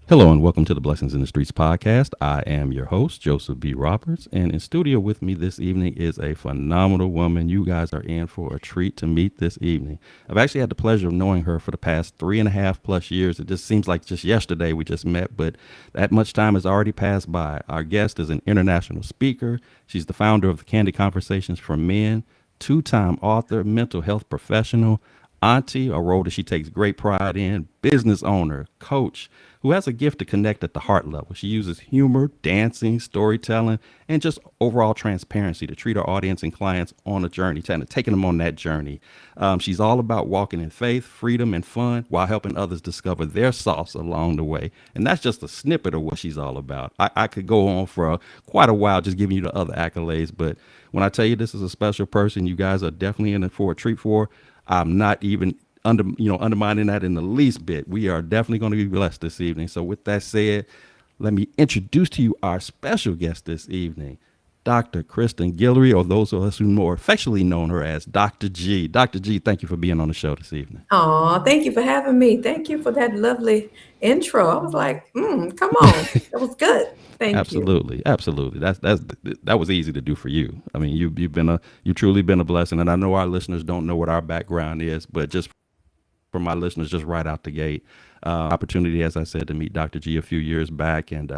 Hello and welcome to the Blessings in the Streets podcast. I am your host, Joseph B. Roberts, and in studio with me this evening is a phenomenal woman. You guys are in for a treat to meet this evening. I've actually had the pleasure of knowing her for the past 3.5+ years. It just seems like just yesterday we just met, but that much time has already passed by. Our guest is an international speaker. She's the founder of the Candid Conversations for Men, two-time author, mental health professional, auntie, a role that she takes great pride in, business owner, coach, who has a gift to connect at the heart level. She uses humor, dancing, storytelling, and just overall transparency to treat her audience and clients on a journey, taking them on that journey. She's all about walking in faith, freedom, and fun while helping others discover their sauce along the way. And that's just a snippet of what she's all about. I could go on for quite a while just giving you the other accolades, but when I tell you this is a special person, you guys are definitely in it for a treat for. I'm not even undermining that in the least bit. We are definitely going to be blessed this evening. So with that said, let me introduce to you our special guest this evening, Dr. Kristen Guillory, or those of us who more affectionately known her as Dr. G. Dr. G, thank you for being on the show this evening. Oh, thank you for having me. Thank you for that lovely intro. I was like, come on. That was good. Thank you. Absolutely, absolutely. That was easy to do for you. I mean, you've truly been a blessing, and I know our listeners don't know what our background is, but just for my listeners, just right out the gate, opportunity, as I said, to meet Dr. G a few years back, and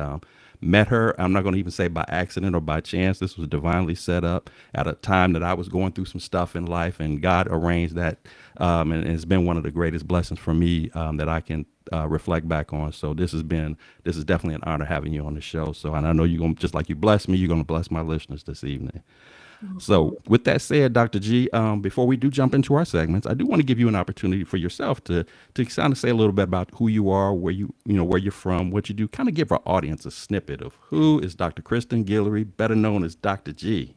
met her. I'm not going to even say by accident or by chance. This was divinely set up at a time that I was going through some stuff in life, and God arranged that, and it's been one of the greatest blessings for me that I can reflect back on. So this is definitely an honor having you on the show. So, and I know you're going to, just like you bless me, you're going to bless my listeners this evening. So, with that said, Dr. G, before we do jump into our segments, I do want to give you an opportunity for yourself to kind of say a little bit about who you are, where you're from, what you do. Kind of give our audience a snippet of who is Dr. Kristen Guillory, better known as Dr. G.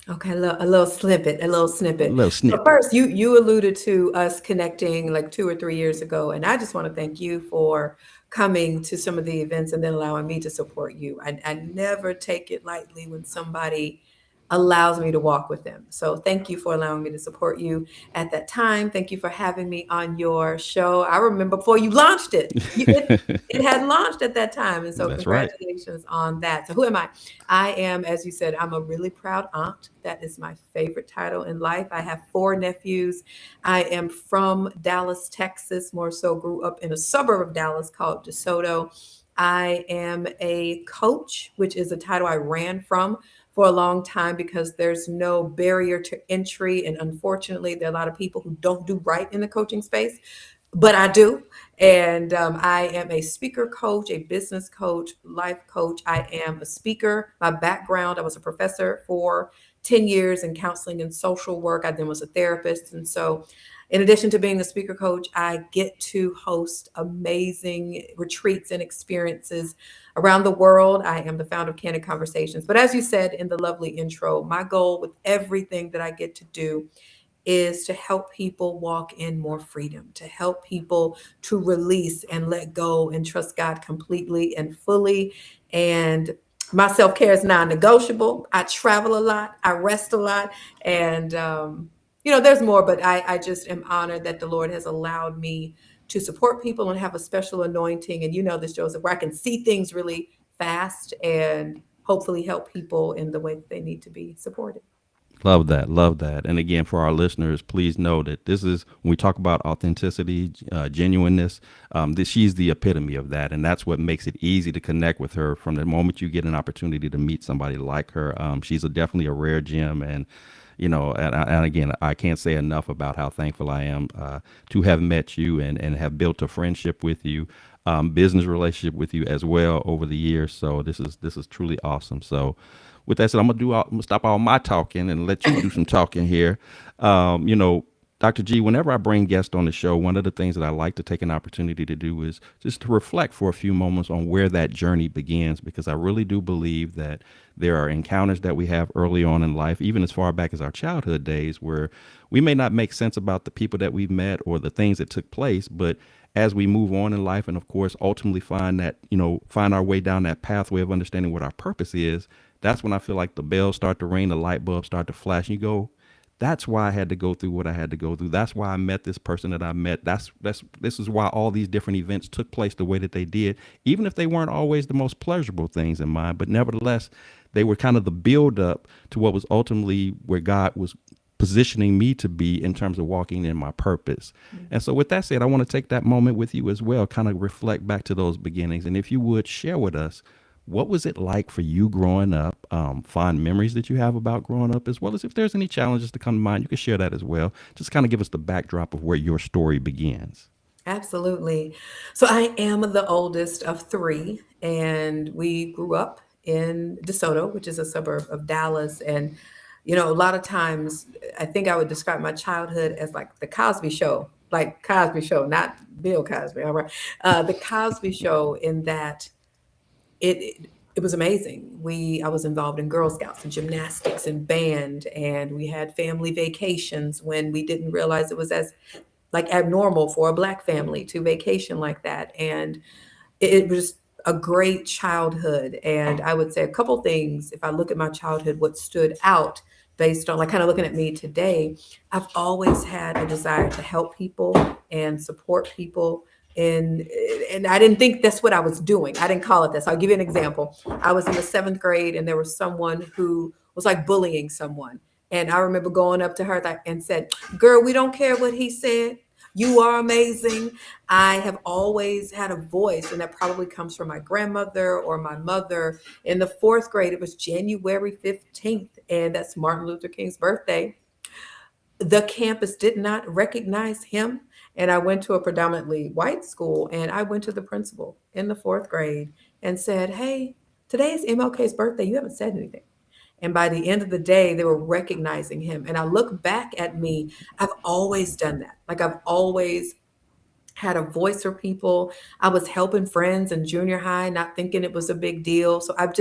Okay, a little snippet, a little A snippet. little So snippet. first, you alluded to us connecting like 2 or 3 years ago, and I just want to thank you for coming to some of the events and then allowing me to support you. I never take it lightly when somebody allows me to walk with them. So thank you for allowing me to support you at that time. Thank you for having me on your show. I remember before you launched it. It had launched at that time. And so That's right. congratulations on that. So who am I? I am, as you said, I'm a really proud aunt. That is my favorite title in life. I have 4 nephews. I am from Dallas, Texas, more so grew up in a suburb of Dallas called DeSoto. I am a coach, which is a title I ran from for a long time because there's no barrier to entry. And unfortunately, there are a lot of people who don't do right in the coaching space, but I do. And I am a speaker coach, a business coach, life coach. I am a speaker. My background, I was a professor for 10 years in counseling and social work. I then was a therapist. And so, in addition to being a speaker coach, I get to host amazing retreats and experiences around the world. I am the founder of Candid Conversations. But as you said in the lovely intro, my goal with everything that I get to do is to help people walk in more freedom, to help people to release and let go and trust God completely and fully. And my self care is non negotiable. I travel a lot, I rest a lot. And, there's more, but I just am honored that the Lord has allowed me to support people and have a special anointing. And you know this, Joseph, where I can see things really fast and hopefully help people in the way that they need to be supported. Love that. Love that. And again, for our listeners, please know that this is when we talk about authenticity, genuineness. She's the epitome of that, and that's what makes it easy to connect with her. From the moment you get an opportunity to meet somebody like her, definitely a rare gem. And and again, I can't say enough about how thankful I am to have met you and have built a friendship with you, business relationship with you as well over the years. So this is truly awesome. So with that said, I'm gonna stop all my talking and let you do some talking here. Um, you know, Dr. G, whenever I bring guests on the show, one of the things that I like to take an opportunity to do is just to reflect for a few moments on where that journey begins, because I really do believe that there are encounters that we have early on in life, even as far back as our childhood days, where we may not make sense about the people that we've met or the things that took place, but as we move on in life and of course ultimately find our way down that pathway of understanding what our purpose is, that's when I feel like the bells start to ring, the light bulbs start to flash, and you go, That's why I had to go through what I had to go through. That's why I met this person that I met. This is why all these different events took place the way that they did, even if they weren't always the most pleasurable things in mind. But nevertheless, they were kind of the build up to what was ultimately where God was positioning me to be in terms of walking in my purpose. And so with that said, I want to take that moment with you as well, kind of reflect back to those beginnings. And if you would share with us, what was it like for you growing up? Fond memories that you have about growing up, as well as if there's any challenges to come to mind, you can share that as well. Just kind of give us the backdrop of where your story begins. Absolutely. So I am the oldest of three, and we grew up in DeSoto, which is a suburb of Dallas. And, a lot of times I think I would describe my childhood as like the Cosby Show, like Cosby Show, not Bill Cosby. All right. The Cosby Show, in that it was amazing. I was involved in Girl Scouts and gymnastics and band, and we had family vacations when we didn't realize it was as like abnormal for a Black family to vacation like that. And it was a great childhood. And I would say a couple things, if I look at my childhood, what stood out based on like kind of looking at me today, I've always had a desire to help people and support people. And I didn't think that's what I was doing. I didn't call it this. I'll give you an example. I was in the seventh grade, and there was someone who was like bullying someone. And I remember going up to her and said, "Girl, we don't care what he said. You are amazing." I have always had a voice, and that probably comes from my grandmother or my mother. In the fourth grade, it was January 15th, and that's Martin Luther King's birthday. The campus did not recognize him. And I went to a predominantly white school, and I went to the principal in the fourth grade and said, "Hey, today is MLK's birthday. You haven't said anything." And by the end of the day, they were recognizing him. And I look back at me, I've always done that. Like I've always had a voice for people. I was helping friends in junior high, not thinking it was a big deal. So I've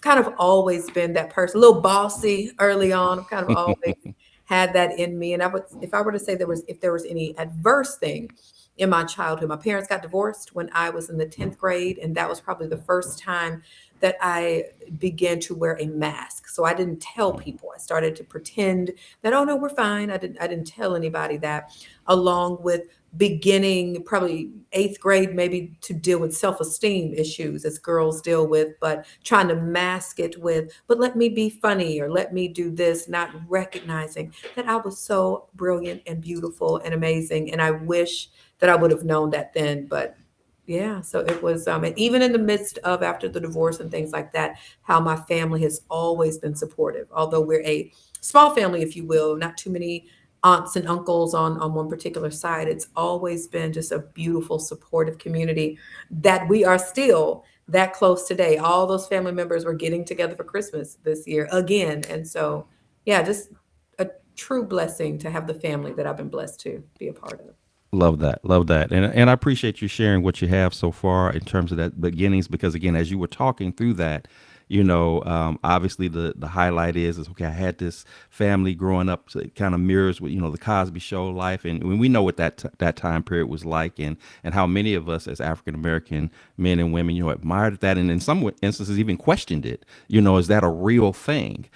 kind of always been that person, a little bossy early on. I've kind of always had that in me. And if I were to say if there was any adverse thing in my childhood, my parents got divorced when I was in the 10th grade. And that was probably the first time that I began to wear a mask. So I didn't tell people. I started to pretend that, oh no, we're fine. I didn't tell anybody that, along with beginning probably eighth grade, maybe to deal with self-esteem issues as girls deal with, but trying to mask it with, but let me be funny or let me do this, not recognizing that I was so brilliant and beautiful and amazing. And I wish that I would have known that then, but yeah, so it was, and even in the midst of after the divorce and things like that, how my family has always been supportive. Although we're a small family, if you will, not too many aunts and uncles on one particular side. It's always been just a beautiful, supportive community that we are still that close today. All those family members were getting together for Christmas this year again, and so yeah, just a true blessing to have the family that I've been blessed to be a part of. Love that. Love that. And I appreciate you sharing what you have so far in terms of that beginnings, because again, as you were talking through that, obviously the highlight is okay, I had this family growing up, so it kind of mirrors what, the Cosby Show life. And when we know what that time period was like, and how many of us as African American men and women, admired that. And in some instances even questioned it, is that a real thing?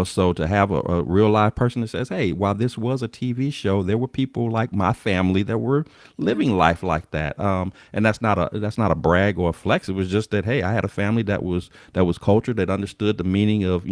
So to have a real live person that says, hey, while this was a TV show, there were people like my family that were living life like that. And that's not a brag or a flex. It was just that, hey, I had a family that was cultured, that understood the meaning of,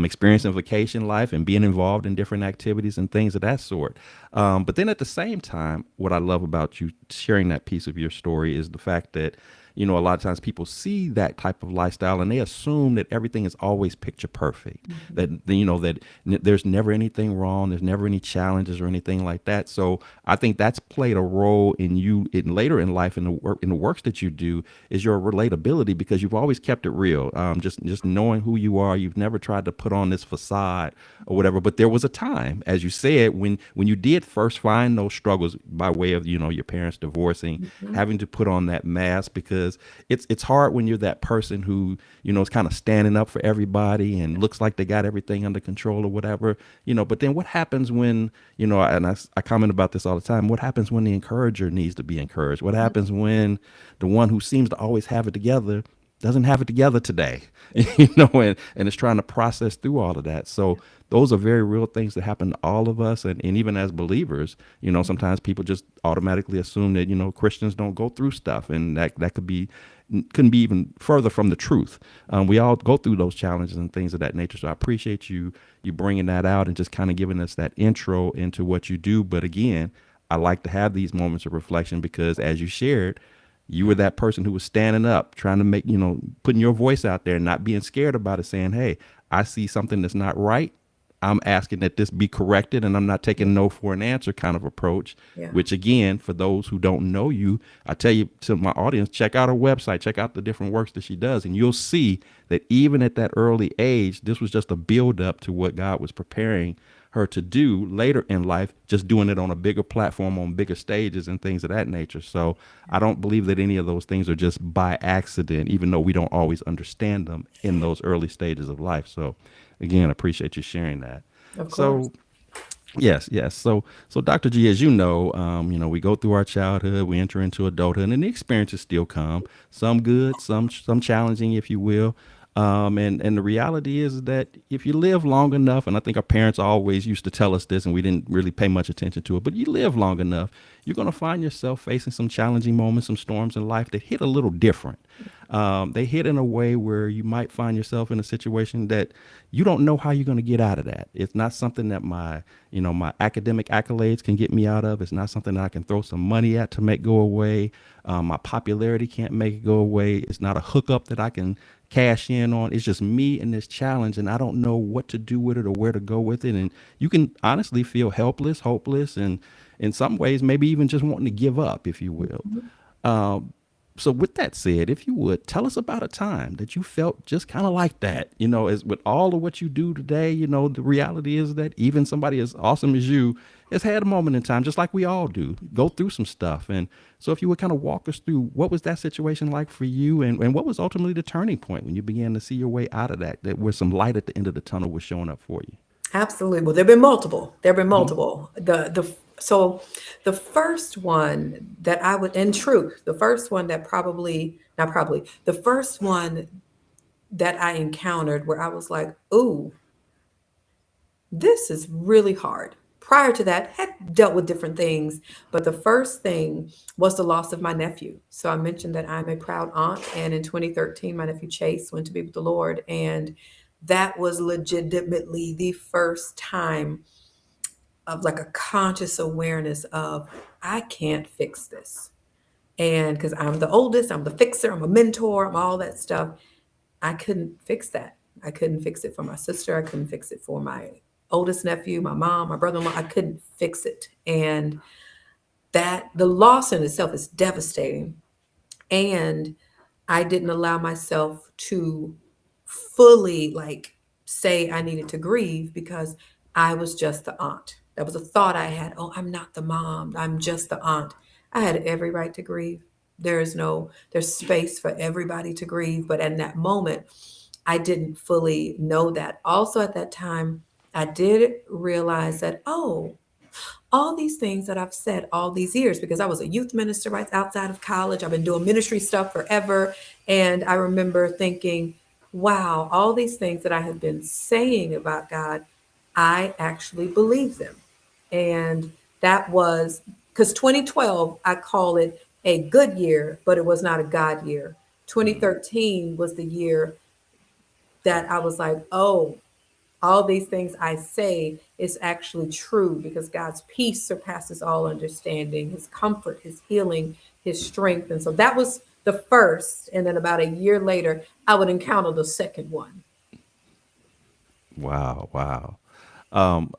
experiencing vacation life and being involved in different activities and things of that sort. But then at the same time, what I love about you sharing that piece of your story is the fact that, a lot of times people see that type of lifestyle and they assume that everything is always picture perfect, there's never anything wrong, there's never any challenges or anything like that. So I think that's played a role in you in later in life, in the works that you do, is your relatability, because you've always kept it real. Just knowing who you are, you've never tried to put on this facade or whatever. But there was a time, as you said, when you did first find those struggles by way of your parents divorcing, having to put on that mask, because it's hard when you're that person who is kind of standing up for everybody and looks like they got everything under control or whatever. But then what happens when, and I comment about this all the time, what happens when the encourager needs to be encouraged? What happens when the one who seems to always have it together doesn't have it together today, and it's trying to process through all of that. So those are very real things that happen to all of us. And even as believers, sometimes people just automatically assume that, Christians don't go through stuff. And that couldn't be even further from the truth. We all go through those challenges and things of that nature. So I appreciate you bringing that out and just kind of giving us that intro into what you do. But again, I like to have these moments of reflection because, as you shared, you were that person who was standing up, trying to make, putting your voice out there and not being scared about it, saying, hey, I see something that's not right. I'm asking that this be corrected, and I'm not taking no for an answer kind of approach, Yeah. which again, for those who don't know you, I tell you, to my audience, check out her website, check out the different works that she does. And you'll see that even at that early age, this was just a build up to what God was preparing her to do later in life, just doing it on a bigger platform, on bigger stages and things of that nature. So I don't believe that any of those things are just by accident, even though we don't always understand them in those early stages of life. So again, I appreciate you sharing that. Of course. So yes, yes. So Dr. G, as you know, we go through our childhood, we enter into adulthood, and the experiences still come. Some good, some challenging, if you will. And the reality is that if you live long enough, and I think our parents always used to tell us this, and we didn't really pay much attention to it, but you live long enough, you're going to find yourself facing some challenging moments, some storms in life that hit a little different. They hit in a way where you might find yourself in a situation that you don't know how you're going to get out of that. It's not something that my academic accolades can get me out of. It's not something that I can throw some money at to make go away. My popularity can't make it go away. It's not a hookup that I can cash in on. It's just me and this challenge, and I don't know what to do with it or where to go with it. And you can honestly feel helpless, hopeless, and in some ways, maybe even just wanting to give up, if you will. So with that said, if you would tell us about a time that you felt just kind of like that, as with all of what you do today, the reality is that even somebody as awesome as you has had a moment in time, just like we all do, go through some stuff. And so if you would kind of walk us through what was that situation like for you, and what was ultimately the turning point when you began to see your way out of that where some light at the end of the tunnel was showing up for you. Absolutely. Well, there've been multiple. There've been multiple. So the first one that I would, in truth, the first one that probably, not probably, the first one that I encountered where I was like, ooh, this is really hard. Prior to that, had dealt with different things, but the first thing was the loss of my nephew. So I mentioned that I'm a proud aunt, and in 2013, my nephew Chase went to be with the Lord, and that was legitimately the first time of like a conscious awareness of I can't fix this. And because I'm the oldest, I'm the fixer, I'm a mentor, I'm all that stuff. I couldn't fix that. I couldn't fix it for my sister. I couldn't fix it for my oldest nephew, my mom, my brother-in-law. I couldn't fix it. And that the loss in itself is devastating. And I didn't allow myself to fully like say I needed to grieve because I was just the aunt. That was a thought I had. Oh, I'm not the mom. I'm just the aunt. I had every right to grieve. There's space for everybody to grieve. But in that moment, I didn't fully know that. Also at that time, I did realize that, oh, all these things that I've said all these years, because I was a youth minister right outside of college. I've been doing ministry stuff forever. And I remember thinking, wow, all these things that I have been saying about God, I actually believe them. And that was because 2012, I call it a good year, but it was not a God year. 2013 was the year that I was like, oh, all these things I say is actually true because God's peace surpasses all understanding, his comfort, his healing, his strength. And so that was the first. And then about a year later, I would encounter the second one. Wow, wow.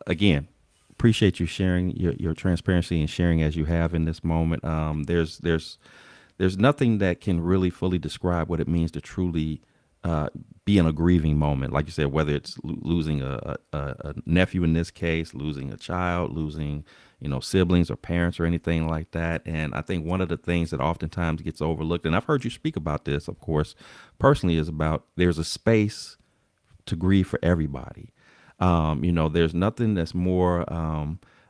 Again, appreciate you sharing your transparency and sharing as you have in this moment. There's nothing that can really fully describe what it means to truly be in a grieving moment. Like you said, whether it's losing a nephew in this case, losing a child, losing siblings or parents or anything like that. And I think one of the things that oftentimes gets overlooked, and I've heard you speak about this, of course, personally, is about there's a space to grieve for everybody. There's nothing that's more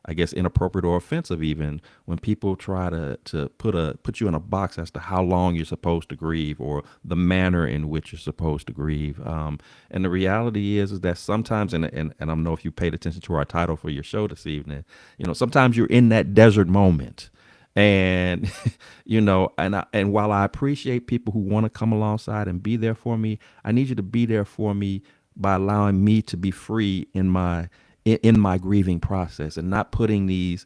I guess, inappropriate or offensive, even when people try to put you in a box as to how long you're supposed to grieve or the manner in which you're supposed to grieve. And the reality is that sometimes, and I don't know if you paid attention to our title for your show this evening, sometimes you're in that desert moment. And and while I appreciate people who want to come alongside and be there for me, I need you to be there for me by allowing me to be free in my grieving process, and not putting these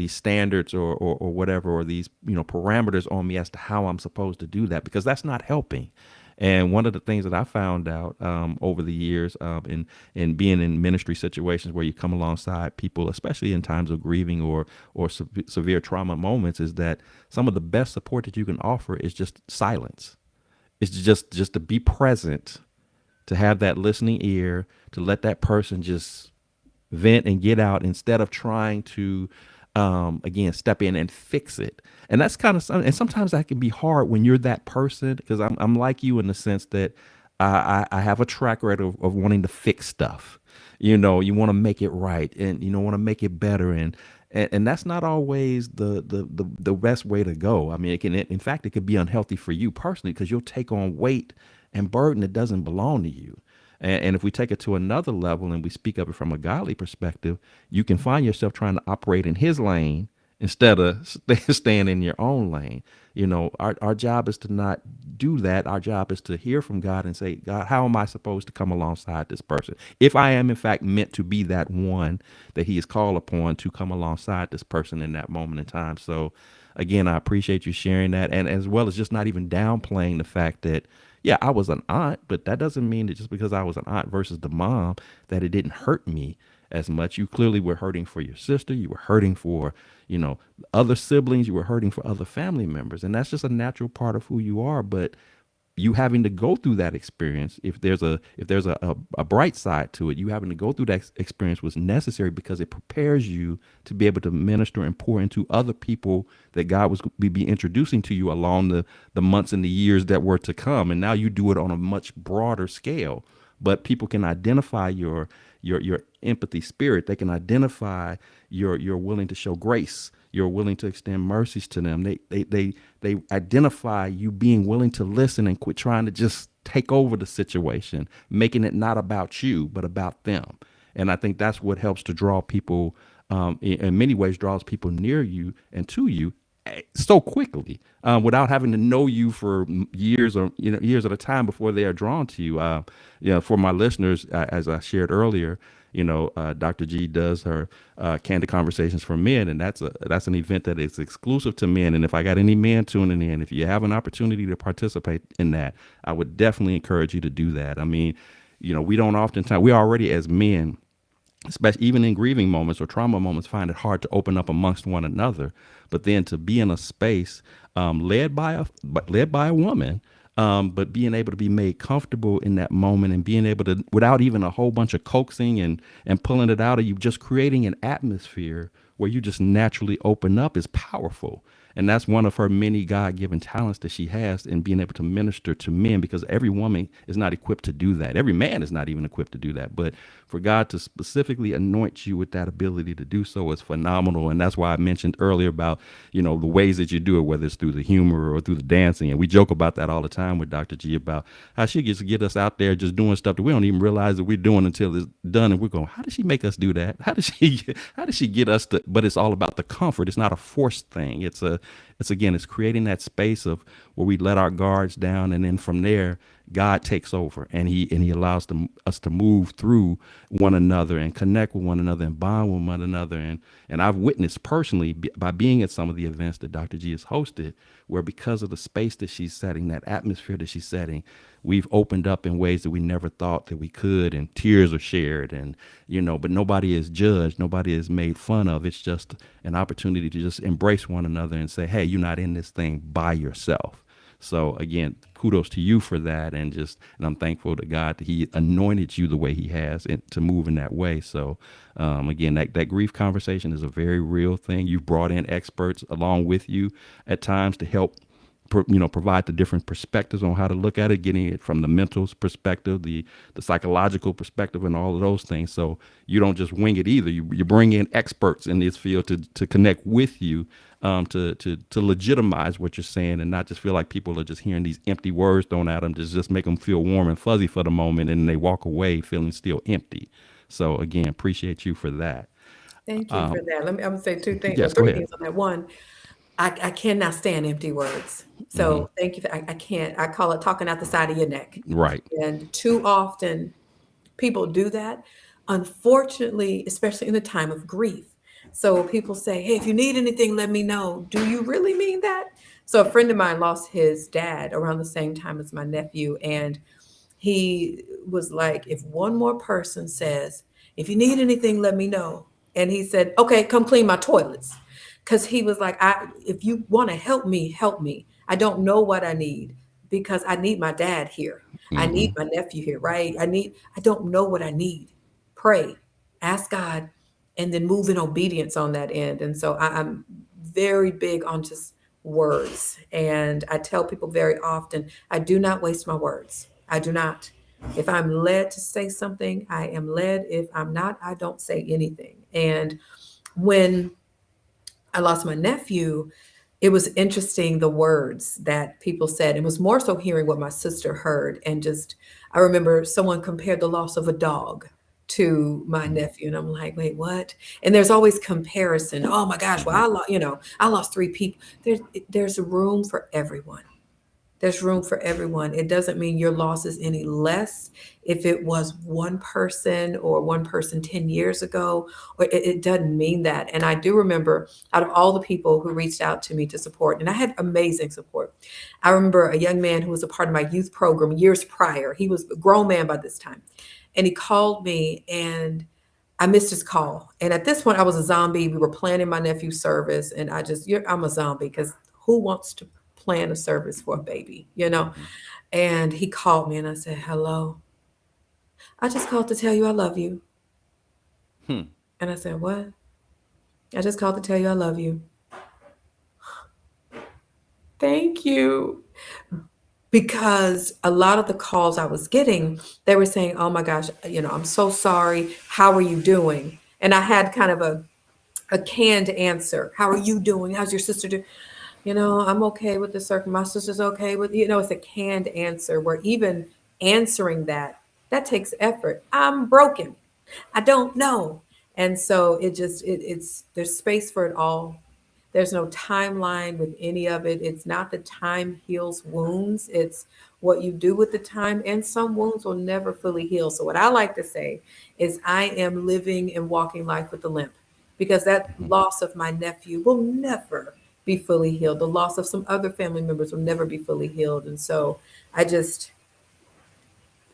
standards or whatever, or these parameters on me as to how I'm supposed to do that, because that's not helping. And one of the things that I found out over the years, in being in ministry situations where you come alongside people, especially in times of grieving or severe trauma moments, is that some of the best support that you can offer is just silence. It's just to be present, to have that listening ear, to let that person just vent and get out, instead of trying to again step in and fix it. And that's kind of, and sometimes that can be hard when you're that person, because I'm like you in the sense that I have a track record of wanting to fix stuff. You want to make it right, and want to make it better, and that's not always the best way to go. I mean, in fact, it could be unhealthy for you personally, because you'll take on weight and burden that doesn't belong to you. And if we take it to another level and we speak of it from a godly perspective, you can find yourself trying to operate in his lane instead of staying in your own lane. Our job is to not do that. Our job is to hear from God and say, God, how am I supposed to come alongside this person? If I am in fact meant to be that one that he is called upon to come alongside this person in that moment in time. So again, I appreciate you sharing that. And as well as just not even downplaying the fact that, yeah, I was an aunt, but that doesn't mean that just because I was an aunt versus the mom, that it didn't hurt me as much. You clearly were hurting for your sister. You were hurting for, other siblings. You were hurting for other family members. And that's just a natural part of who you are. But you having to go through that experience, if there's a bright side to it, you having to go through that experience was necessary, because it prepares you to be able to minister and pour into other people that God was be introducing to you along the months and the years that were to come. And now you do it on a much broader scale. But people can identify your empathy spirit. They can identify you're willing to show grace. You're willing to extend mercies to them. They identify you being willing to listen and quit trying to just take over the situation, making it not about you, but about them. And I think that's what helps to draw people, in many ways, draws people near you and to you so quickly, without having to know you for years or years at a time before they are drawn to you. For my listeners, as I shared earlier, Dr. G does her Candid Conversations for Men, and that's an event that is exclusive to men. And if I got any men tuning in, if you have an opportunity to participate in that, I would definitely encourage you to do that. I mean, we don't oftentimes, we already as men, especially even in grieving moments or trauma moments, find it hard to open up amongst one another. But then to be in a space led by a woman, but being able to be made comfortable in that moment, and being able to, without even a whole bunch of coaxing and pulling it out of you, just creating an atmosphere where you just naturally open up, is powerful. And that's one of her many God-given talents that she has in being able to minister to men, because every woman is not equipped to do that. Every man is not even equipped to do that. But for God to specifically anoint you with that ability to do so is phenomenal. And that's why I mentioned earlier about, the ways that you do it, whether it's through the humor or through the dancing. And we joke about that all the time with Dr. G, about how she gets to get us out there just doing stuff that we don't even realize that we're doing until it's done. And we're going, how does she make us do that? How does she get us to, but it's all about the comfort. It's not a forced thing. It's creating that space of where we let our guards down, and then from there, God takes over, and he allows us to move through one another and connect with one another and bond with one another. And I've witnessed personally by being at some of the events that Dr. G has hosted, where because of the space that she's setting, that atmosphere that she's setting, we've opened up in ways that we never thought that we could, and tears are shared, and but nobody is judged, nobody is made fun of. It's just an opportunity to just embrace one another and say, hey, you're not in this thing by yourself. So again, kudos to you for that, and I'm thankful to God that He anointed you the way He has, and to move in that way. So again, that grief conversation is a very real thing. You've brought in experts along with you at times to help provide the different perspectives on how to look at it, getting it from the mental perspective, the psychological perspective, and all of those things. So you don't just wing it either. You bring in experts in this field to connect with you, to legitimize what you're saying, and not just feel like people are just hearing these empty words thrown at them to just make them feel warm and fuzzy for the moment, and they walk away feeling still empty. So again, appreciate you for that. Thank you for that. I'm gonna say two things or Yes, go three ahead. things on that. One, I cannot stand empty words. Hmm. So thank you for, I can't, I call it talking out the side of your neck. Right. And too often people do that, unfortunately, especially in the time of grief. So people say, hey, if you need anything, let me know. Do you really mean that? So a friend of mine lost his dad around the same time as my nephew. And he was like, if one more person says, if you need anything, let me know. And he said, okay, come clean my toilets. Because he was like, if you want to help me, help me. I don't know what I need because I need my dad here. I Hmm. need my nephew here, right? I don't know what I need. Pray, ask God, and then move in obedience on that end. And so I'm very big on just words. And I tell people very often, I do not waste my words. I do not. If I'm led to say something, I am led. If I'm not, I don't say anything. And when I lost my nephew, it was interesting the words that people said. It was more so hearing what my sister heard. And just, I remember someone compared the loss of a dog to my nephew. And I'm like, wait, what? And there's always comparison. Oh my gosh, well, Hmm. I lost three people. There's room for everyone. There's room for everyone. It doesn't mean your loss is any less if it was one person or one person 10 years ago, or it doesn't mean that. And I do remember out of all the people who reached out to me to support, and I had amazing support. I remember a young man who was a part of my youth program years prior. He was a grown man by this time. And he called me and I missed his call. And at this point, I was a zombie. We were planning my nephew's service. And I'm a zombie because who wants to plan a service for a baby, you know? Hmm. And he called me and I said, hello. I just called to tell you I love you. Hmm. And I said, what? I just called to tell you I love you. Thank you. Because a lot of the calls I was getting, they were saying, oh my gosh, I'm so sorry. How are you doing? And I had kind of a canned answer. How are you doing? How's your sister doing? I'm okay with the circle. My sister's okay with, it's a canned answer where even answering that takes effort. I'm broken. I don't know. And so it's there's space for it all. There's no timeline with any of it. It's not the time heals wounds. It's what you do with the time. And some wounds will never fully heal. So what I like to say is I am living and walking life with a limp because that Hmm. loss of my nephew will never be fully healed. The loss of some other family members will never be fully healed. And so I just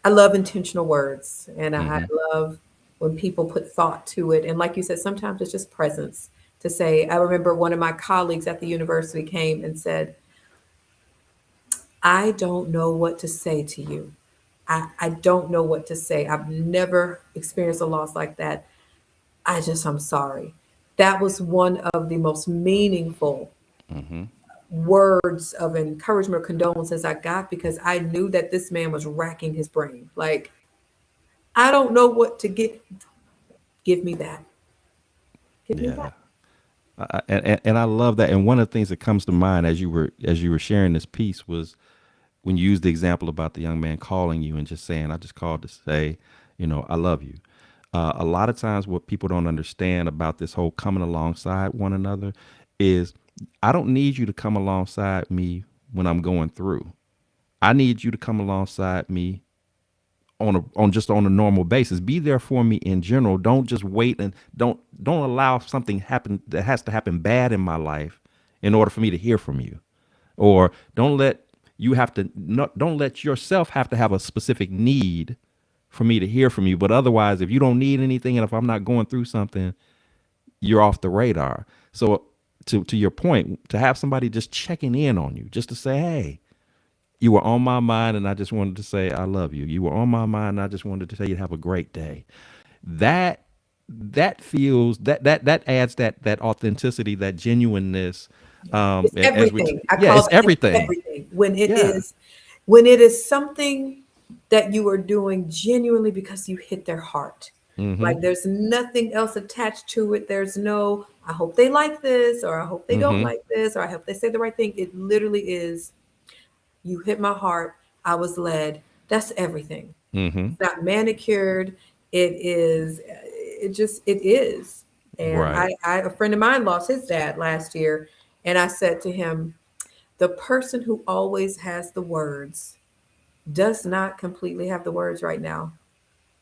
I love intentional words and I Hmm. love when people put thought to it. And like you said, sometimes it's just presence to say. I remember one of my colleagues at the university came and said, I don't know what to say to you. I don't know what to say. I've never experienced a loss like that. I'm sorry. That was one of the most meaningful Hmm. words of encouragement or condolences I got because I knew that this man was racking his brain. Like, I don't know what to get. Give me that. Give me Yeah. that. And I love that. And one of the things that comes to mind as you were sharing this piece was when you used the example about the young man calling you and just saying, "I just called to say, I love you." A lot of times, what people don't understand about this whole coming alongside one another is, I don't need you to come alongside me when I'm going through. I need you to come alongside me on a normal basis. Be there for me in general. Don't just wait, and don't allow something happen that has to happen bad in my life in order for me to hear from you. Or don't let yourself have to have a specific need for me to hear from you. But otherwise, if you don't need anything and if I'm not going through something, you're off the radar. So to your point, to have somebody just checking in on you, just to say, hey, you were on my mind, and I just wanted to say I love you. You were on my mind, and I just wanted to tell you to have a great day. That feels that adds that authenticity, that genuineness, It's everything. I Yeah, call it's that it's everything. everything. When it Yeah. is when it is something that you are doing genuinely because you hit their heart. Mm-hmm. Like there's nothing else attached to it. There's no, I hope they like this, or I hope they don't Mm-hmm. like this, or I hope they say the right thing. It literally is, you hit my heart. I was led. That's everything. Mm-hmm. It's not manicured. It is, it is. And Right. a friend of mine lost his dad last year. And I said to him, the person who always has the words does not completely have the words right now.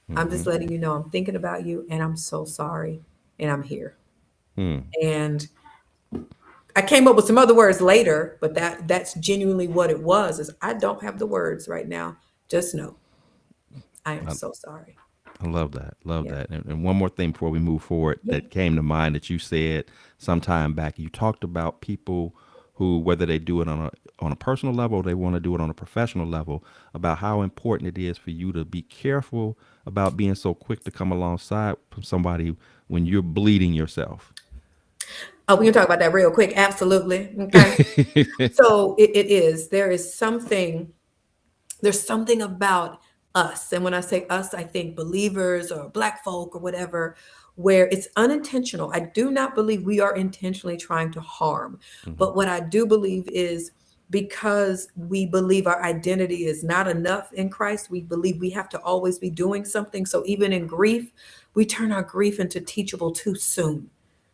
I'm Mm-hmm. just letting you know I'm thinking about you and I'm so sorry and I'm here. Mm. And I came up with some other words later, but that's genuinely what it was is I don't have the words right now. Just know I am I, so sorry. I love that. Love Yeah. that. And one more thing before we move forward Yeah. that came to mind that you said some time back. You talked about people who, whether they do it on a personal level or they want to do it on a professional level, about how important it is for you to be careful about being so quick to come alongside from somebody when you're bleeding yourself. Oh, we can talk about that real quick. Absolutely. Okay. So it is. There's something about us. And when I say us, I think believers or black folk or whatever, where it's unintentional. I do not believe we are intentionally trying to harm. Mm-hmm. But what I do believe is because we believe our identity is not enough in Christ, we believe we have to always be doing something. So even in grief, we turn our grief into teachable too soon.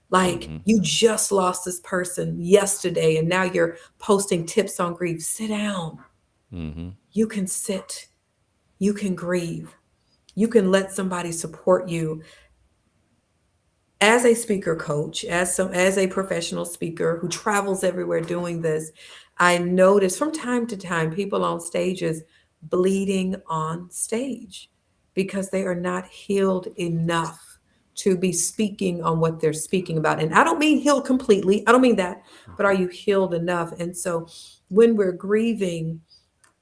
Like Mm-hmm. you just lost this person yesterday and now you're posting tips on grief. Sit down. Mm-hmm. You can sit, you can grieve, you can let somebody support you. As a speaker coach, as a professional speaker who travels everywhere doing this, I notice from time to time people on stages bleeding on stage because they are not healed enough to be speaking on what they're speaking about. And I don't mean healed completely, I don't mean that, but are you healed enough? And so when we're grieving,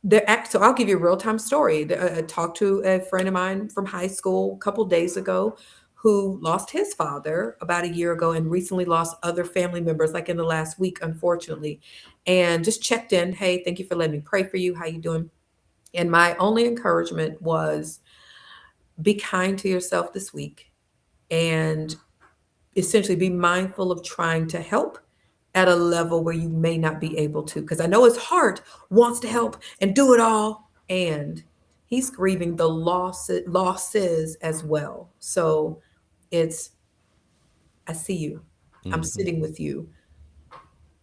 so I'll give you a real time story. I talked to a friend of mine from high school a couple days ago who lost his father about a year ago and recently lost other family members like in the last week, unfortunately. And just checked in. Hey, thank you for letting me pray for you. How you doing? And my only encouragement was be kind to yourself this week and essentially be mindful of trying to help at a level where you may not be able to. Because I know his heart wants to help and do it all. And he's grieving the losses as well. So it's, I see you. I'm Mm-hmm. sitting with you.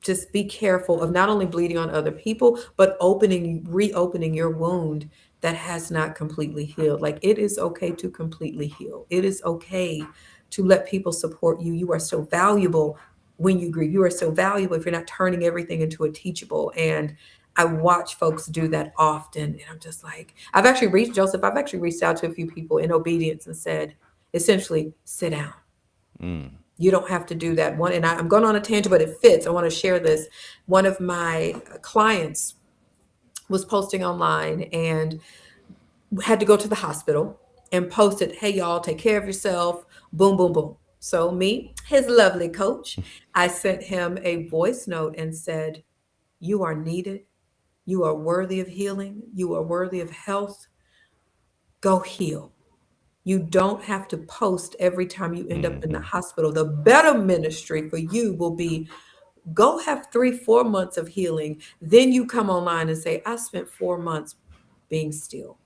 Just be careful of not only bleeding on other people, but reopening your wound that has not completely healed. Like it is okay to completely heal. It is okay to let people support you. You are so valuable when you grieve. You are so valuable if you're not turning everything into a teachable. And I watch folks do that often. And I'm just like, I've actually reached out to a few people in obedience and said, essentially, sit down. Mm. You don't have to do that one. And I'm going on a tangent, but it fits. I want to share this. One of my clients was posting online and had to go to the hospital and posted, hey, y'all, take care of yourself. Boom, boom, boom. So, me, his lovely coach, I sent him a voice note and said, you are needed. You are worthy of healing. You are worthy of health. Go heal. You don't have to post every time you end up in the Mm-hmm. hospital. The better ministry for you will be go have 3, 4 months of healing. Then you come online and say, I spent 4 months being still.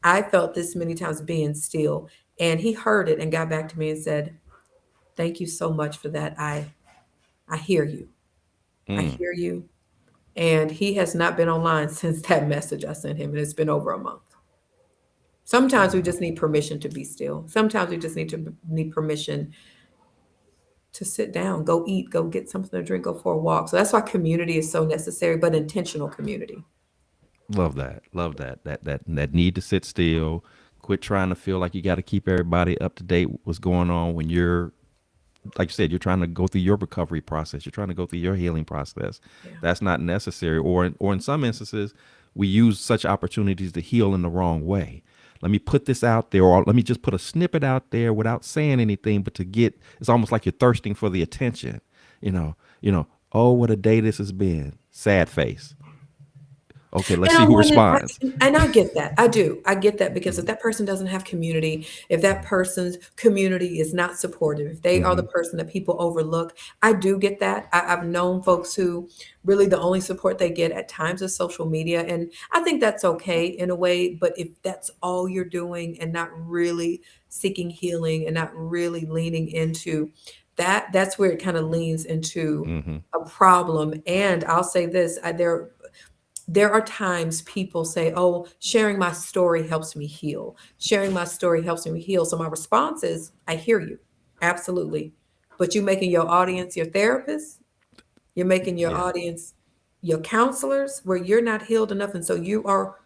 I felt this many times being still. And he heard it and got back to me and said, thank you so much for that. I hear you. I Mm. hear you. And he has not been online since that message I sent him. And it's been over a month. Sometimes we just need permission to be still. Sometimes we just need permission to sit down, go eat, go get something to drink, go for a walk. So that's why community is so necessary, but intentional community. Love that. Love that. That need to sit still. Quit trying to feel like you got to keep everybody up to date with what's going on when you're, like you said, you're trying to go through your recovery process. You're trying to go through your healing process. Yeah. That's not necessary. Or in some instances, we use such opportunities to heal in the wrong way. Let me put this out there, or let me just put a snippet out there without saying anything, but to get, it's almost like you're thirsting for the attention. You know, Oh, what a day this has been. Sad face. Okay, let's And I see who want to, responds. and I get that. I do. I get that because if Mm-hmm. that person doesn't have community, if that person's community is not supportive, if they are the Mm-hmm. person that people overlook, I do get that. I've known folks who really the only support they get at times is social media. And I think that's okay in a way. But if that's all you're doing and not really seeking healing and not really leaning into that, that's where it kind of leans into Mm-hmm. a problem. And I'll say this, there are times people say, "Oh, sharing my story helps me heal. Sharing my story helps me heal." So my response is, "I hear you. Absolutely." But you making your audience your therapist, you're making your Yeah. audience your counselors where you're not healed enough and so you are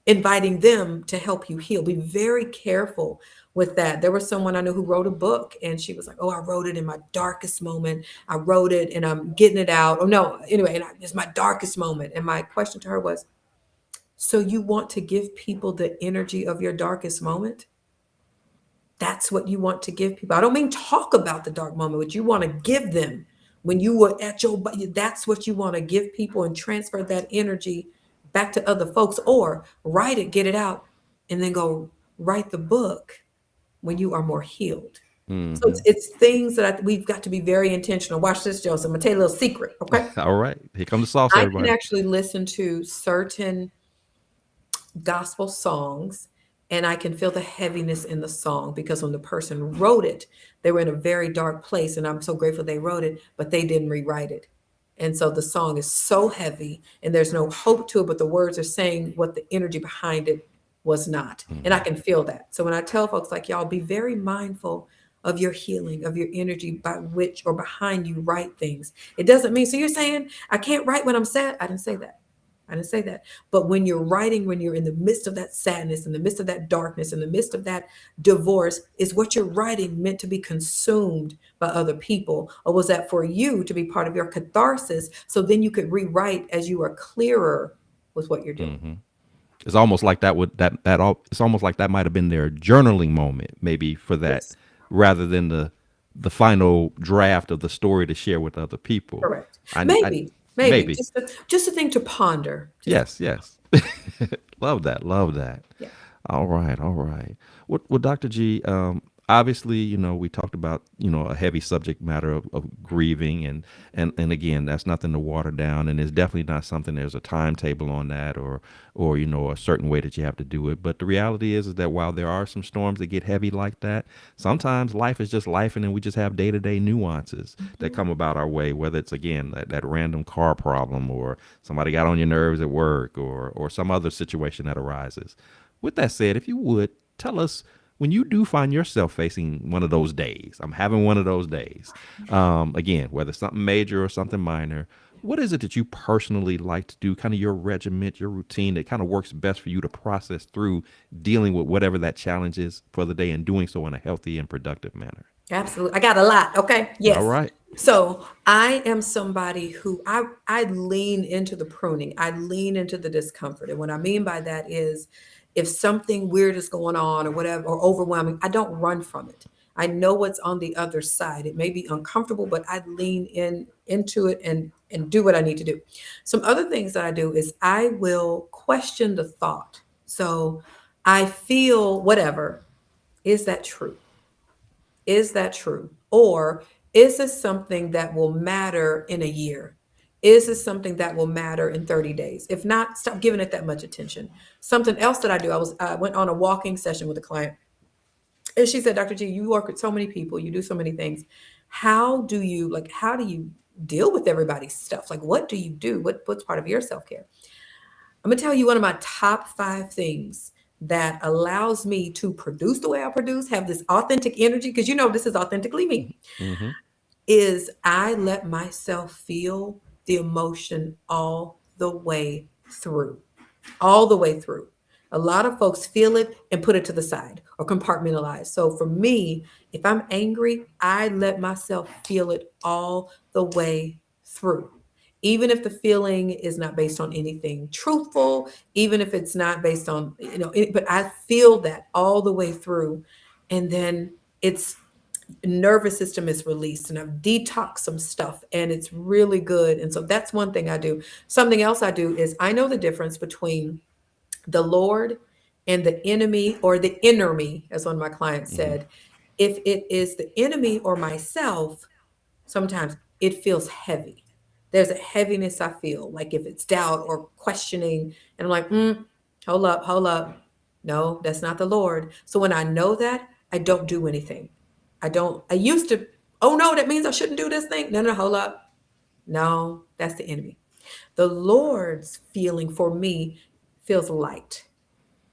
inviting them to help you heal. Be very careful with that. There was someone I knew who wrote a book and she was like, "Oh, I wrote it in my darkest moment. I wrote it and I'm getting it out." Oh no, anyway, it's my darkest moment. And my question to her was, so you want to give people the energy of your darkest moment? That's what you want to give people. I don't mean talk about the dark moment, but you want to give them when you were at your, that's what you want to give people and transfer that energy back to other folks or write it, get it out, and then go write the book when you are more healed. So Mm-hmm. it's things that we've got to be very intentional. Watch this, Joseph. I'm going to tell you a little secret, okay? All right. Here comes the sauce, I can everybody. actually listen to certain gospel songs and I can feel the heaviness in the song because when the person wrote it, they were in a very dark place. And I'm so grateful they wrote it, but they didn't rewrite it. And so the song is so heavy and there's no hope to it, but the words are saying what the energy behind it was not. And I Mm-hmm. can feel that. So when I tell folks like y'all, be very mindful of your healing, of your energy by which or behind you write things. It doesn't mean, so you're saying, I can't write when I'm sad. I didn't say that. I didn't say that. But when you're writing, when you're in the midst of that sadness, in the midst of that darkness, in the midst of that divorce, is what you're writing meant to be consumed by other people? Or was that for you to be part of your catharsis so then you could rewrite as you are clearer with what you're doing? Mm-hmm. It's almost like that would that all. It's almost like that might have been their journaling moment, maybe for that, Yes, rather than the final draft of the story to share with other people. correct. I Maybe maybe just a thing to ponder. Just yes, yes. Love that. Love that. yeah. All right, all right. Well, Dr. G, obviously, we talked about, a heavy subject matter of grieving, and again, that's nothing to water down, and it's definitely not something there's a timetable on that, or a certain way that you have to do it. But the reality is that while there are some storms that get heavy like that, sometimes life is just life, and then we just have day to day nuances that Mhm. come about our way, whether it's again that random car problem, or somebody got on your nerves at work, or some other situation that arises. With that said, if you would tell us when you do find yourself facing one of those days, I'm having one of those days, again, whether it's something major or something minor, what is it that you personally like to do, kind of your regiment, your routine that kind of works best for you to process through dealing with whatever that challenge is for the day and doing so in a healthy and productive manner? Absolutely. I got a lot. Okay. All Yes. right. So I am somebody who I lean into the pruning. I lean into the discomfort. And what I mean by that is if something weird is going on or whatever or overwhelming, I don't run from it. I know what's on the other side. It may be uncomfortable, but I lean into it and do what I need to do. Some other things that I do is I will question the thought. So I feel whatever, is that true? Is that true? Or is this something that will matter in a year? Is this something that will matter in 30 days? If not, stop giving it that much attention. Something else that I do, I went on a walking session with a client and she said, Dr. G, you work with so many people, you do so many things. How do you deal with everybody's stuff? Like, what do you do? What's part of your self-care? I'm gonna tell you one of my top 5 things that allows me to produce the way I produce, have this authentic energy, because this is authentically me, Mm-hmm. is I let myself feel the emotion all the way through. All the way through. A lot of folks feel it and put it to the side or compartmentalize. So for me, if I'm angry, I let myself feel it all the way through. Even if the feeling is not based on anything truthful, even if it's not based on, but I feel that all the way through. And then it's nervous system is released and I've detoxed some stuff and it's really good. And so that's one thing I do. Something else I do is I know the difference between the Lord and the enemy or the inner me, as one of my clients Mm-hmm. said. If it is the enemy or myself, sometimes it feels heavy. There's a heaviness I feel, like if it's doubt or questioning, and I'm like, hold up, hold up. No, that's not the Lord. So when I know that, I don't do anything. I don't, I used to, oh no, that means I shouldn't do this thing. No, no, hold up. No, that's the enemy. The Lord's feeling for me feels light.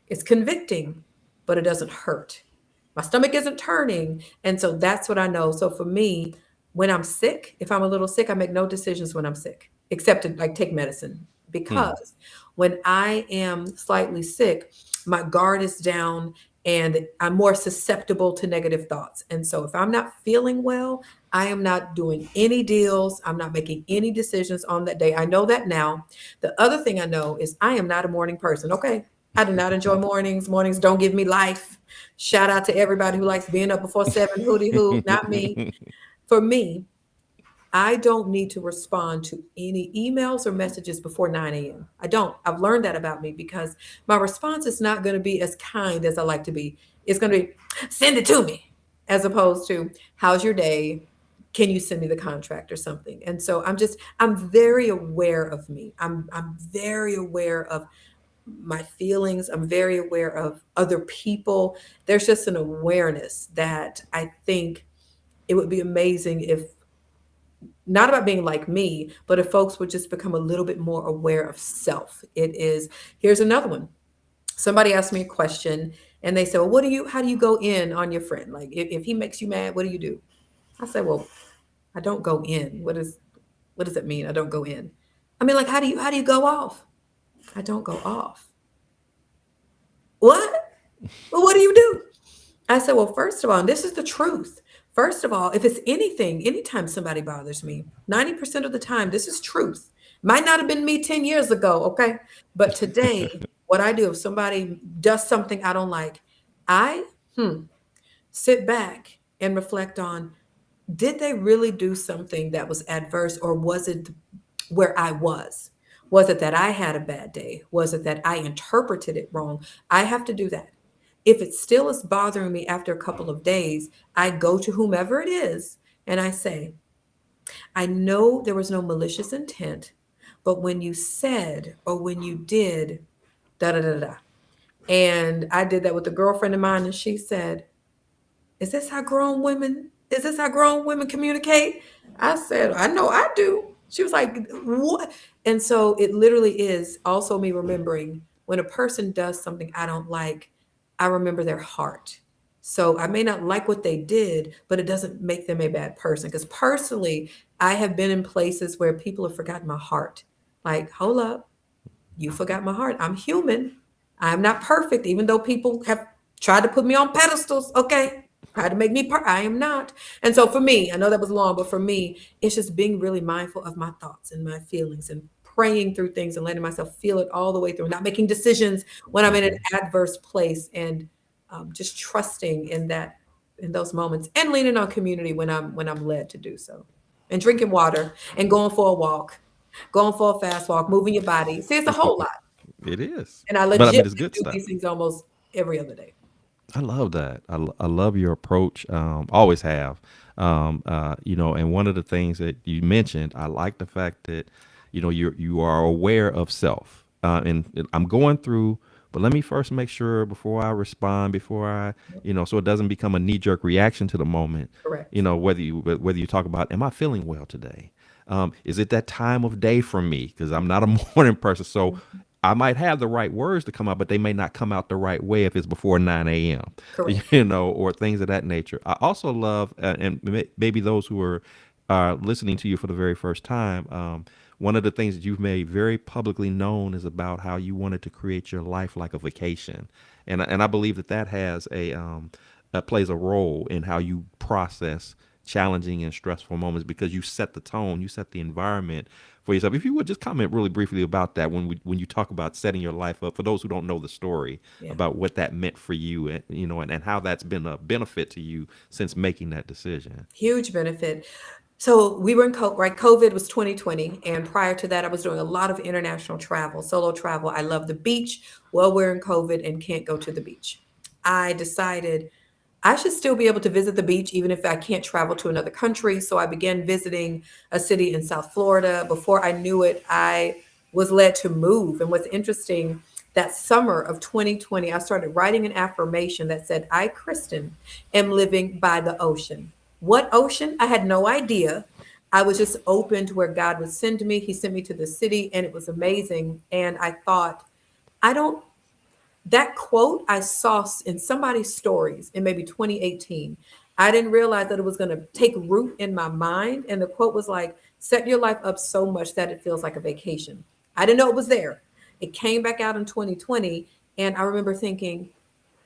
It's convicting, but it doesn't hurt. My stomach isn't turning. And so that's what I know. So for me, when I'm sick, if I'm a little sick, I make no decisions when I'm sick, except to like take medicine. Hmm. Because when I am slightly sick, my guard is down and I'm more susceptible to negative thoughts. And so if I'm not feeling well, I am not doing any deals. I'm not making any decisions on that day. I know that now. The other thing I know is I am not a morning person. Okay. I do not enjoy mornings. Mornings don't give me life. Shout out to everybody who likes being up before 7, hooty hoo, not me. For me, I don't need to respond to any emails or messages before 9 a.m. I don't. I've learned that about me because my response is not going to be as kind as I like to be. It's going to be, send it to me, as opposed to, how's your day? Can you send me the contract or something? And so I'm very aware of me. I'm very aware of my feelings. I'm very aware of other people. There's just an awareness that I think it would be amazing if, not about being like me, but if folks would just become a little bit more aware of self. It is, here's another one. Somebody asked me a question and they said, well, how do you go in on your friend? Like if he makes you mad, what do you do? I said, well, I don't go in. What does that mean? I don't go in. I mean, like, how do you go off? I don't go off. What? Well, what do you do? I said, well, first of all, and this is the truth. First of all, if it's anything, anytime somebody bothers me, 90% of the time, this is truth. Might not have been me 10 years ago, okay? But today, what I do, if somebody does something I don't like, I sit back and reflect on, did they really do something that was adverse, or was it where I was? Was it that I had a bad day? Was it that I interpreted it wrong? I have to do that. If it still is bothering me after a couple of days, I go to whomever it is and I say, I know there was no malicious intent, but when you said or when you did, da da da da. And I did that with a girlfriend of mine, and she said, is this how grown women communicate? I said, I know I do. She was like, what? And so it literally is also me remembering when a person does something I don't like, I remember their heart. So I may not like what they did, but it doesn't make them a bad person. Because personally, I have been in places where people have forgotten my heart. Like, hold up, you forgot my heart. I'm human. I'm not perfect, even though people have tried to put me on pedestals. Okay. Try to make me, I am not. And so for me, I know that was long, but for me, it's just being really mindful of my thoughts and my feelings and praying through things and letting myself feel it all the way through, not making decisions when I'm in an Hmm. adverse place, and just trusting in that, in those moments, and leaning on community when I'm led to do so, and drinking water and going for a walk, going for a fast walk, moving your body. See, it's a whole lot. It is. And I But I mean, legit it's good do stuff. these things almost every other day. I love that. I love your approach. Always have. And one of the things that you mentioned, I like the fact that, you are aware of self. And I'm going through, but let me first make sure before I respond, before so it doesn't become a knee jerk reaction to the moment. Correct. Whether you talk about, am I feeling well today? Is it that time of day for me? Because I'm not a morning person. So Mhm. I might have the right words to come out, but they may not come out the right way if it's before 9 a.m., Correct. or things of that nature. I also love, maybe those who are listening to you for the very first time, one of the things that you've made very publicly known is about how you wanted to create your life like a vacation. And I believe that has plays a role in how you process challenging and stressful moments, because you set the tone, you set the environment for yourself. If you would just comment really briefly about that when you talk about setting your life up for those who don't know the story Yeah. about what that meant for you, and and how that's been a benefit to you since making that decision. Huge benefit. So we were in COVID, right? COVID was 2020. And prior to that, I was doing a lot of international travel, solo travel. I love the beach. Well, we're in COVID and can't go to the beach. I decided I should still be able to visit the beach even if I can't travel to another country. So I began visiting a city in South Florida. Before I knew it, I was led to move. And what's interesting, that summer of 2020, I started writing an affirmation that said, I, Kristen, am living by the ocean. What ocean? I had no idea. I was just open to where God would send me. He sent me to the city and it was amazing. And I thought, I don't that quote I saw in somebody's stories in maybe 2018. I didn't realize that it was going to take root in my mind. And the quote was like, set your life up so much that it feels like a vacation. I didn't know it was there. It came back out in 2020. And I remember thinking,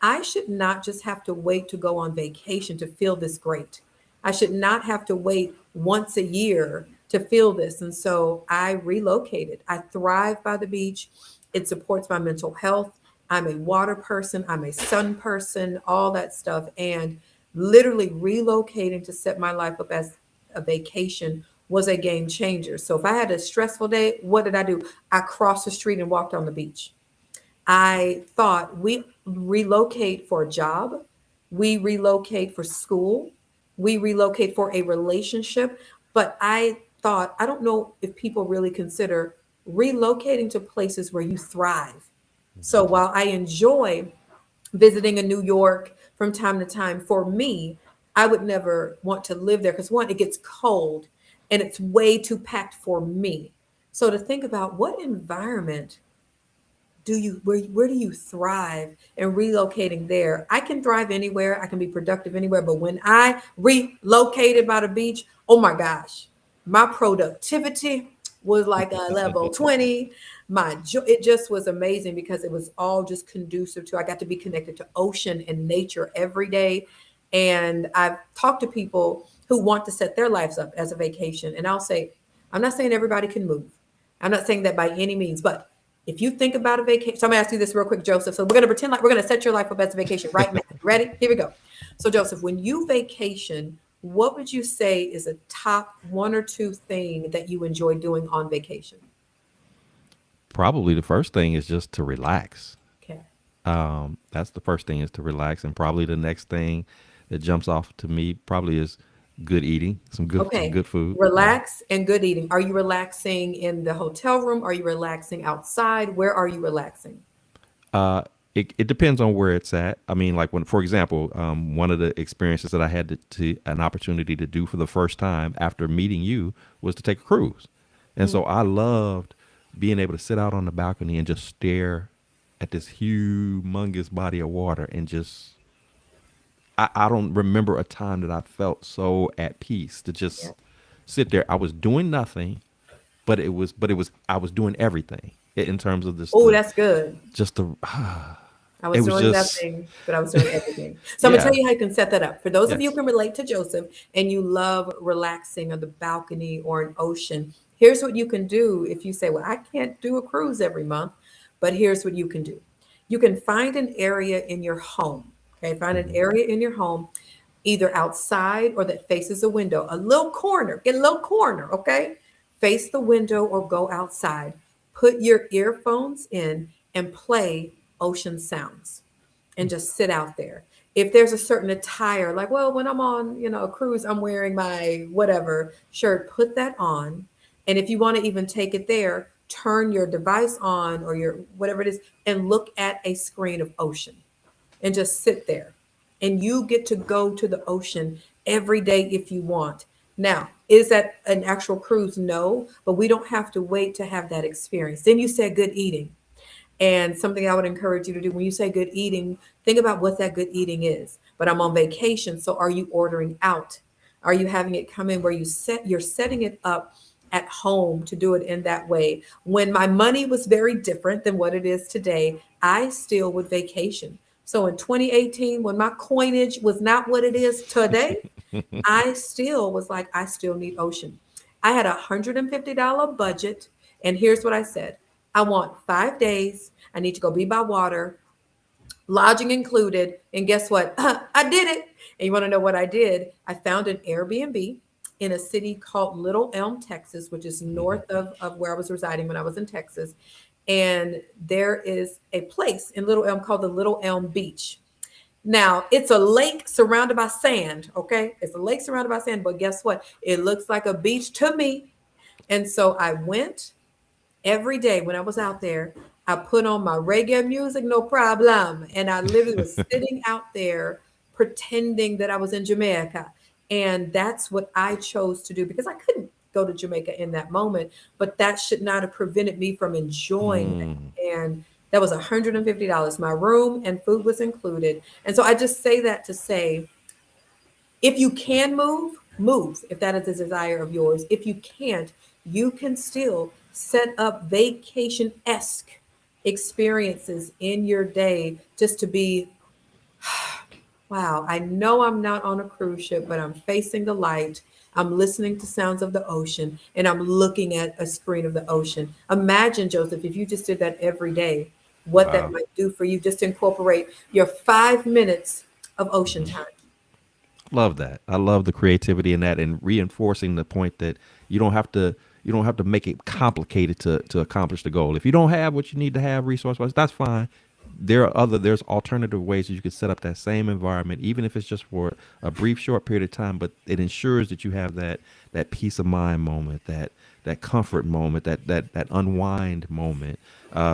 I should not just have to wait to go on vacation to feel this great. I should not have to wait once a year to feel this. And so I relocated. I thrive by the beach. It supports my mental health. I'm a water person, I'm a sun person, all that stuff. And literally relocating to set my life up as a vacation was a game changer. So if I had a stressful day, what did I do? I crossed the street and walked on the beach. I thought we relocate for a job, we relocate for school, we relocate for a relationship. But I thought, I don't know if people really consider relocating to places where you thrive. So while I enjoy visiting in New York from time to time, for me, I would never want to live there because one, it gets cold and it's way too packed for me. So to think about what environment do you where do you thrive and relocating there? I can thrive anywhere, I can be productive anywhere, but when I relocated by the beach, oh my gosh, my productivity was like a level 20. It just was amazing because it was all just conducive to, I got to be connected to ocean and nature every day. And I've talked to people who want to set their lives up as a vacation, and I'll say, I'm not saying everybody can move, I'm not saying that by any means, but if you think about a vacation, so I'm gonna ask you this real quick, Joseph. So we're gonna pretend like we're gonna set your life up as a vacation right now. Ready? Here we go. So Joseph, when you vacation, what would you say is a top one or two thing that you enjoy doing on vacation? Probably the first thing is just to relax. Okay. That's the first thing, is to relax, and probably the next thing that jumps off to me probably is good eating, some Okay. good food. Yeah. Relax and good eating. Are you relaxing in the hotel room? Are you relaxing outside? Where are you relaxing? Uh, it depends on where it's at. I mean, like when, for example, one of the experiences that I had to an opportunity to do for the first time after meeting you was to take a cruise, and Mm. so I loved being able to sit out on the balcony and just stare at this humongous body of water and just I don't remember a time that I felt so at peace to Yeah. just sit there. I was doing nothing, but it was I was doing everything in terms of this Oh, the that's good. just the I it was was doing just nothing, but I was doing everything. So I'm gonna yeah, tell you how you can set that up. For those of you who yes. can relate to Joseph and you love relaxing on the balcony or an ocean, here's what you can do if you say, well, I can't do a cruise every month, but here's what you can do. You can find an area in your home. Okay, find an Hmm. area in your home, either outside or that faces a window, a little corner, get a little corner, okay? Face the window or go outside. Put your earphones in and play ocean sounds and just sit out there. If there's a certain attire, like, well, when I'm on, a cruise, I'm wearing my whatever shirt, put that on. And if you want to even take it there, turn your device on or your whatever it is and look at a screen of ocean and just sit there. And you get to go to the ocean every day if you want. Now, is that an actual cruise? No, but we don't have to wait to have that experience. Then you said good eating. And something I would encourage you to do when you say good eating, think about what that good eating is. But I'm on vacation, so are you ordering out? Are you having it come in where you're setting it up at home to do it in that way? When my money was very different than what it is today, I still would vacation. So in 2018, when my coinage was not what it is today, I still was like, I still need ocean. I had $150 budget. And here's what I said: I want 5 days. I need to go be by water, lodging included. And guess what? I did it. And you want to know what I did? I found an Airbnb in a city called Little Elm, Texas, which is Mhm. north of where I was residing when I was in Texas. And there is a place in Little Elm called the Little Elm Beach. Now, it's a lake surrounded by sand, okay? It's a lake surrounded by sand, but guess what? It looks like a beach to me. And so I went every day when I was out there. I put on my reggae music, no problem. And I literally was sitting out there pretending that I was in Jamaica. And that's what I chose to do because I couldn't go to Jamaica in that moment, but that should not have prevented me from enjoying Mm. that. And that was $150. My room and food was included. And so I just say that to say, if you can move, move if that is a desire of yours. If you can't, you can still set up vacation esque experiences in your day just to be, wow, I know I'm not on a cruise ship, but I'm facing the light. I'm listening to sounds of the ocean and I'm looking at a screen of the ocean. Imagine, Joseph, if you just did that every day, what that Wow. might do for you just to incorporate your 5 minutes of ocean Mhm. time. Love that. I love the creativity in that and reinforcing the point that you don't have to you don't have to make it complicated to accomplish the goal. If you don't have what you need to have resource wise, that's fine. There's alternative ways that you can set up that same environment, even if it's just for a brief short period of time, but it ensures that you have that peace of mind moment, that comfort moment, that unwind moment.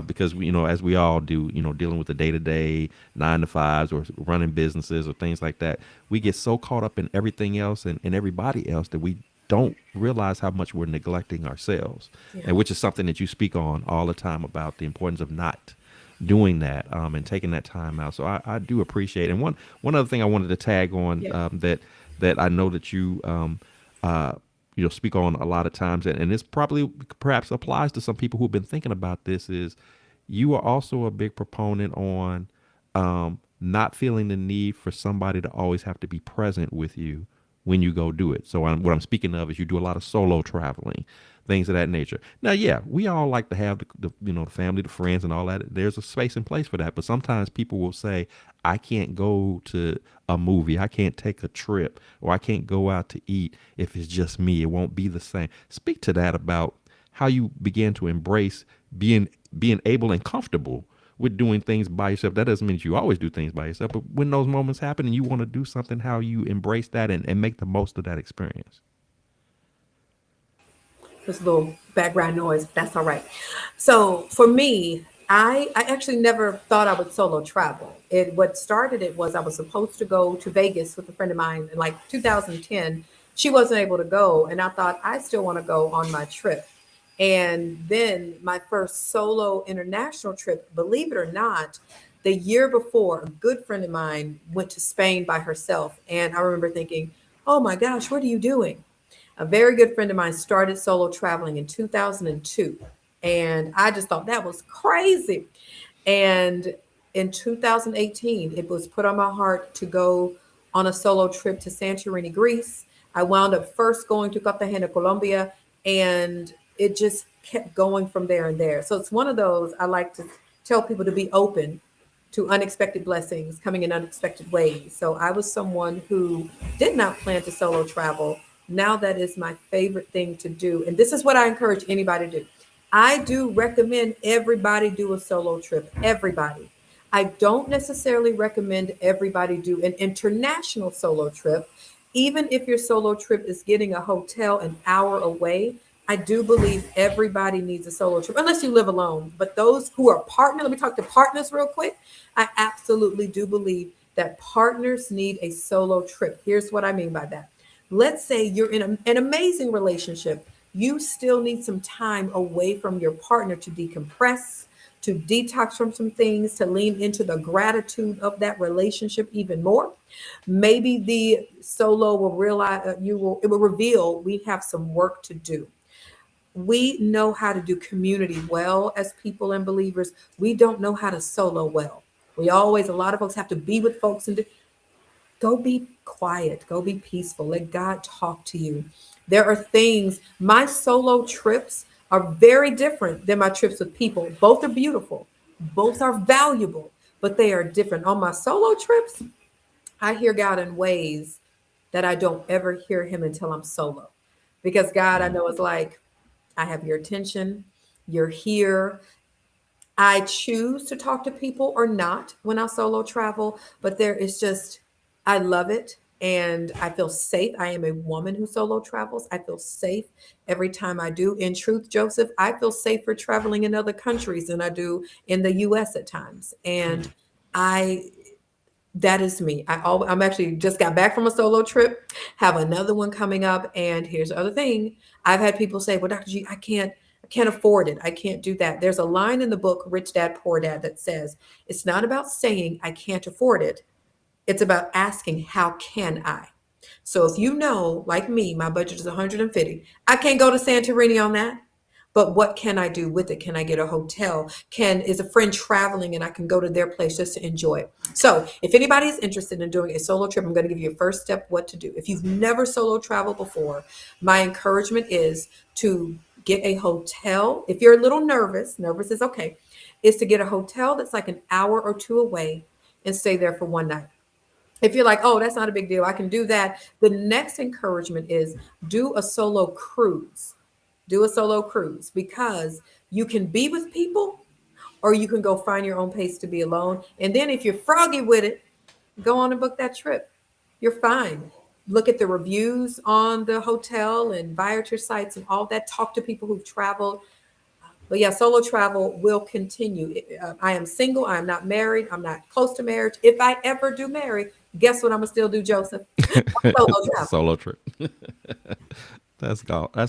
Because as we all do, dealing with the day to day 9 to 5s or running businesses or things like that, we get so caught up in everything else and everybody else that we don't realize how much we're neglecting ourselves, Yeah. and which is something that you speak on all the time about the importance of not doing that, and taking that time out. So I do appreciate. And one other thing I wanted to tag on, Yeah. that I know that you uh, speak on a lot of times, and this probably perhaps applies to some people who've been thinking about this, is you are also a big proponent on not feeling the need for somebody to always have to be present with you when you go do it. So what I'm speaking of is you do a lot of solo traveling, things of that nature. Now, yeah, we all like to have the family, the friends, and all that. There's a space and place for that. But sometimes people will say, I can't go to a movie, I can't take a trip, or I can't go out to eat if it's just me. It won't be the same. Speak to that about how you began to embrace being able and comfortable with doing things by yourself. That doesn't mean that you always do things by yourself, but when those moments happen and you want to do something, how you embrace that and make the most of that experience. There's a little background noise, but that's all right. So for me, I actually never thought I would solo travel. What started it was I was supposed to go to Vegas with a friend of mine in like 2010. She wasn't able to go, and I thought I still want to go on my trip. And then my first solo international trip, believe it or not, the year before, a good friend of mine went to Spain by herself. And I remember thinking, oh my gosh, what are you doing? A very good friend of mine started solo traveling in 2002. And I just thought that was crazy. And in 2018, it was put on my heart to go on a solo trip to Santorini, Greece. I wound up first going to Cartagena, Colombia, and it just kept going from there and there. So it's one of those I like to tell people to be open to unexpected blessings coming in unexpected ways. So I was someone who did not plan to solo travel. Now that is my favorite thing to do. And this is what I encourage anybody to do. I do recommend everybody do a solo trip. Everybody. I don't necessarily recommend everybody do an international solo trip. Even if your solo trip is getting a hotel an hour away, I do believe everybody needs a solo trip, unless you live alone. But those who are partner, let me talk to partners real quick. I absolutely do believe that partners need a solo trip. Here's what I mean by that. Let's say you're in an amazing relationship. You still need some time away from your partner to decompress, to detox from some things, to lean into the gratitude of that relationship even more. Maybe the solo will realize it will reveal we have some work to do. We know how to do community well as people and believers. We don't know how to solo well. A lot of folks have to be with folks and go be quiet, go be peaceful, let God talk to you. There are things, my solo trips are very different than my trips with people. Both are beautiful, both are valuable, but they are different. On my solo trips, I hear God in ways that I don't ever hear him until I'm solo. Because God, I Mm. know, is like, I have your attention, you're here. I choose to talk to people or not when I solo travel, but there is just, I love it and I feel safe. I am a woman who solo travels. I feel safe every time I do. In truth, Joseph, I feel safer traveling in other countries than I do in the US at times. And I that is me. I'm actually just got back from a solo trip, have another one coming up, and here's the other thing. I've had people say, "Well, Dr. G, I can't afford it. I can't do that." There's a line in the book Rich Dad Poor Dad that says, "It's not about saying I can't afford it. It's about asking how can I?" So if you know, like me, my budget is 150, I can't go to Santorini on that. But what can I do with it? Can I get a hotel? Is a friend traveling and I can go to their place just to enjoy it? So if anybody is interested in doing a solo trip, I'm going to give you a first step what to do. If you've never solo traveled before, my encouragement is to get a hotel. If you're a little nervous is okay, is to get a hotel that's like an hour or two away and stay there for one night. If you're like, oh, that's not a big deal, I can do that. The next encouragement is do a solo cruise. Do a solo cruise because you can be with people or you can go find your own pace to be alone. And then if you're froggy with it, go on and book that trip. You're fine. Look at the reviews on the hotel and Viator sites and all that. Talk to people who've traveled. But yeah, solo travel will continue. I am single. I am not married. I'm not close to marriage. If I ever do marry, guess what I'm gonna still do, Joseph? Solo travel. Solo trip. That's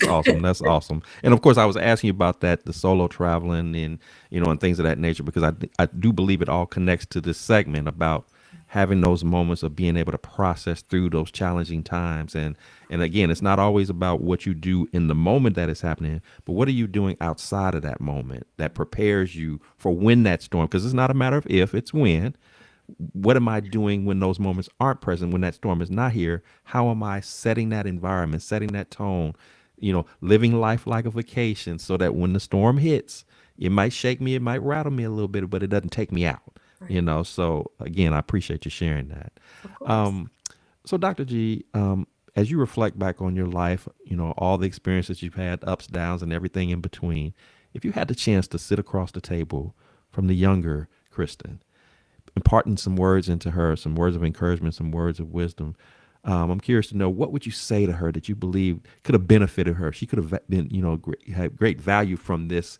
awesome. That's awesome. And of course, I was asking you about that, the solo traveling and and things of that nature, because I do believe it all connects to this segment about having those moments of being able to process through those challenging times. And again, it's not always about what you do in the moment that is happening, but what are you doing outside of that moment that prepares you for when that storm? Because it's not a matter of if, it's when. What am I doing when those moments aren't present, when that storm is not here? How am I setting that environment, setting that tone, living life like a vacation so that when the storm hits, it might shake me, it might rattle me a little bit, but it doesn't take me out. Right. So again, I appreciate you sharing that. Of course. Um, so Dr. G, as you reflect back on your life, all the experiences you've had, ups, downs, and everything in between, if you had the chance to sit across the table from the younger Kristen, imparting some words into her, some words of encouragement, some words of wisdom. I'm curious to know, what would you say to her that you believe could have benefited her? She could have been, had great value from this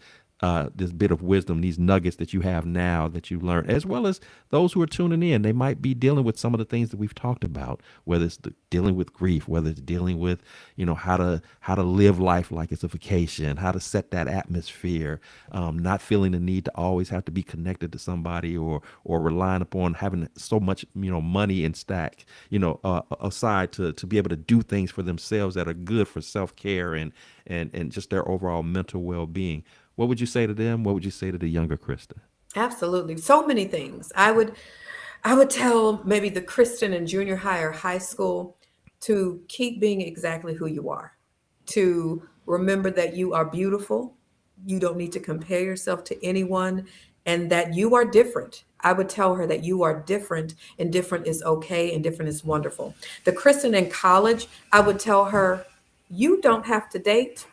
bit of wisdom, these nuggets that you have now that you learned, as well as those who are tuning in. They might be dealing with some of the things that we've talked about, whether it's dealing with grief, whether it's dealing with, how to live life like it's a vacation, how to set that atmosphere, not feeling the need to always have to be connected to somebody or relying upon having so much, money in stack, aside to be able to do things for themselves that are good for self care and just their overall mental well being. What would you say to them? What would you say to the younger Krista? Absolutely. So many things. I would tell maybe the Kristen in junior high or high school to keep being exactly who you are. To remember that you are beautiful. You don't need to compare yourself to anyone and that you are different. I would tell her that you are different and different is okay and different is wonderful. The Kristen in college, I would tell her you don't have to date.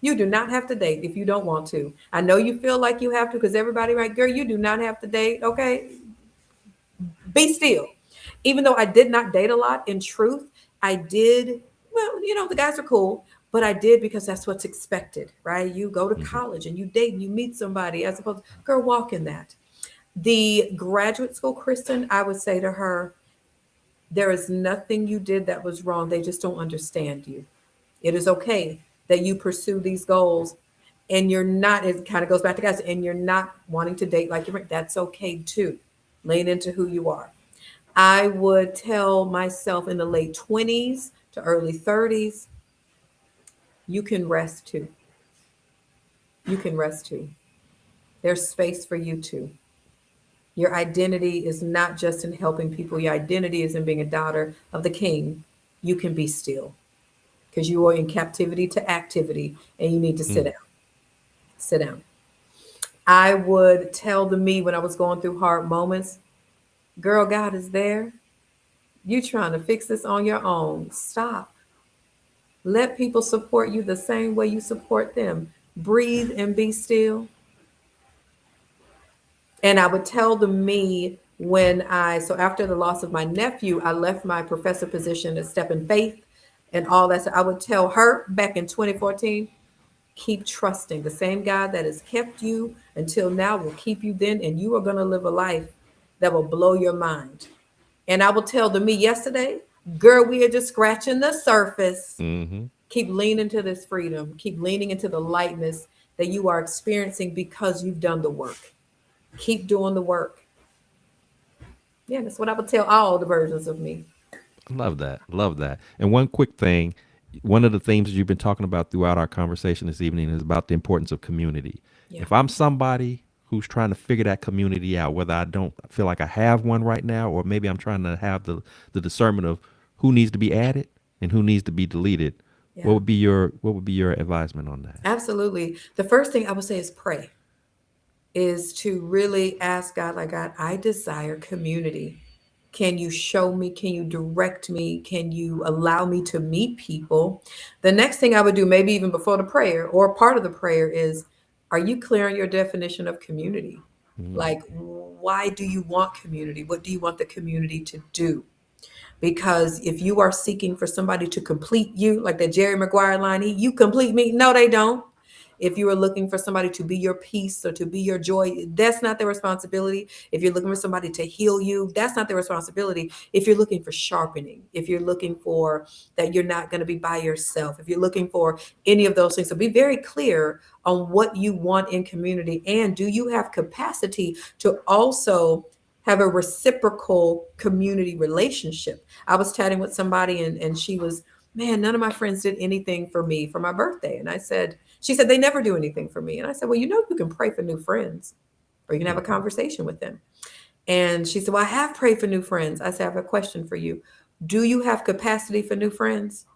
You do not have to date if you don't want to. I know you feel like you have to because everybody, right, girl, you do not have to date. Okay, be still. Even though I did not date a lot, in truth, I did. Well, the guys are cool, but I did because that's what's expected, right? You go to Hmm. college and you date and you meet somebody as opposed, girl, walk in that. The graduate school, Kristen, I would say to her, there is nothing you did that was wrong. They just don't understand you. It is okay that you pursue these goals and you're not, it kind of goes back to guys, and you're not wanting to date like you're, that's okay too. Lean into who you are. I would tell myself in the late 20s to early 30s, you can rest too. You can rest too. There's space for you too. Your identity is not just in helping people, your identity is in being a daughter of the king. You can be still. because you are in captivity to activity and you need to sit Mm. down. Sit down. I would tell the me when I was going through hard moments, girl, God is there. You trying to fix this on your own. Stop. Let people support you the same way you support them. Breathe and be still. And I would tell the me when so after the loss of my nephew, I left my professor position at Step in Faith and all that. So I would tell her back in 2014, keep trusting. The same God that has kept you until now will keep you then, and you are going to live a life that will blow your mind. And I will tell the me yesterday, girl, we are just scratching the surface. Mm-hmm. Keep leaning to this freedom. Keep leaning into the lightness that you are experiencing because you've done the work. Keep doing the work. Yeah, that's what I would tell all the versions of me. Love that. Love that. And one quick thing, one of the themes that you've been talking about throughout our conversation this evening is about the importance of community. Yeah. If I'm somebody who's trying to figure that community out, whether I don't feel like I have one right now, or maybe I'm trying to have the discernment of who needs to be added and who needs to be deleted, Yeah. what would be your advisement on that? Absolutely. The first thing I would say is pray, is to really ask God, like, God, I desire community. Can you show me? Can you direct me? Can you allow me to meet people? The next thing I would do, maybe even before the prayer or part of the prayer, is are you clear on your definition of community? Mm. Like, why do you want community? What do you want the community to do? Because if you are seeking for somebody to complete you, like that Jerry Maguire line, you complete me. No, they don't. If you are looking for somebody to be your peace or to be your joy, that's not their responsibility. If you're looking for somebody to heal you, that's not their responsibility. If you're looking for sharpening, if you're looking for that you're not going to be by yourself, if you're looking for any of those things, so be very clear on what you want in community. And do you have capacity to also have a reciprocal community relationship? I was chatting with somebody and she was, man, none of my friends did anything for me for my birthday. And she said, they never do anything for me. And I said, well, you can pray for new friends or you can have a conversation with them. And she said, well, I have prayed for new friends. I said, I have a question for you. Do you have capacity for new friends?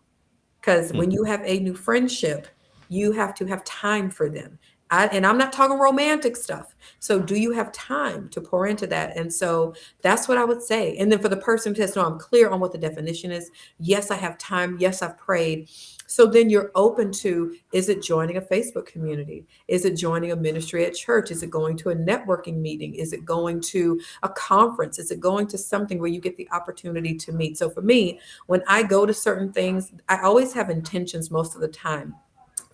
Because Mm. when you have a new friendship, you have to have time for them. And I'm not talking romantic stuff. So, do you have time to pour into that? And so that's what I would say. And then for the person to know, I'm clear on what the definition is. Yes, I have time. Yes, I've prayed. So then you're open to, is it joining a Facebook community? Is it joining a ministry at church? Is it going to a networking meeting? Is it going to a conference? Is it going to something where you get the opportunity to meet? So for me, when I go to certain things, I always have intentions most of the time.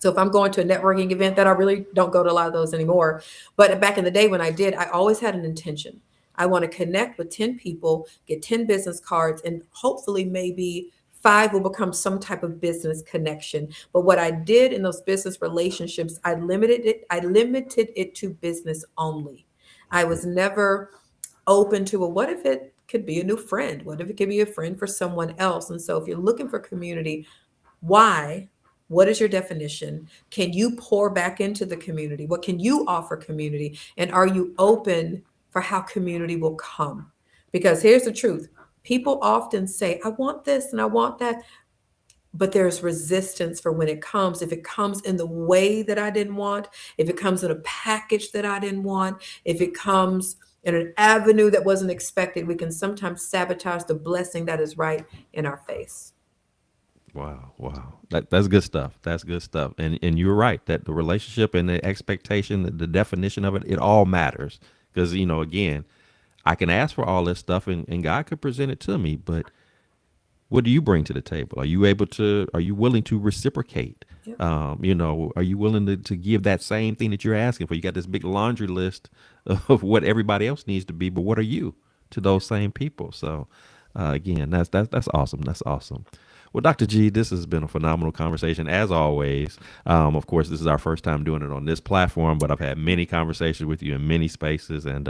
So if I'm going to a networking event, that I really don't go to a lot of those anymore. But back in the day when I did, I always had an intention. I want to connect with 10 people, get 10 business cards, and hopefully maybe five will become some type of business connection. But what I did in those business relationships, I limited it to business only. I was never open to, well, what if it could be a new friend? What if it could be a friend for someone else? And so if you're looking for community, why? What is your definition? Can you pour back into the community? What can you offer community? And are you open for how community will come? Because here's the truth. People often say, I want this and I want that, but there's resistance for when it comes. If it comes in the way that I didn't want, if it comes in a package that I didn't want, if it comes in an avenue that wasn't expected, we can sometimes sabotage the blessing that is right in our face. Wow, wow. That's good stuff. That's good stuff. And you're right that the relationship and the expectation, the definition of it, it all matters. Because, again, I can ask for all this stuff and God could present it to me, but what do you bring to the table? Are you willing to reciprocate? Yep. Are you willing to give that same thing that you're asking for? You got this big laundry list of what everybody else needs to be, but what are you to those same people? So, again, that's awesome. That's awesome. Well, Dr. G, this has been a phenomenal conversation as always. Of course, this is our first time doing it on this platform, but I've had many conversations with you in many spaces, and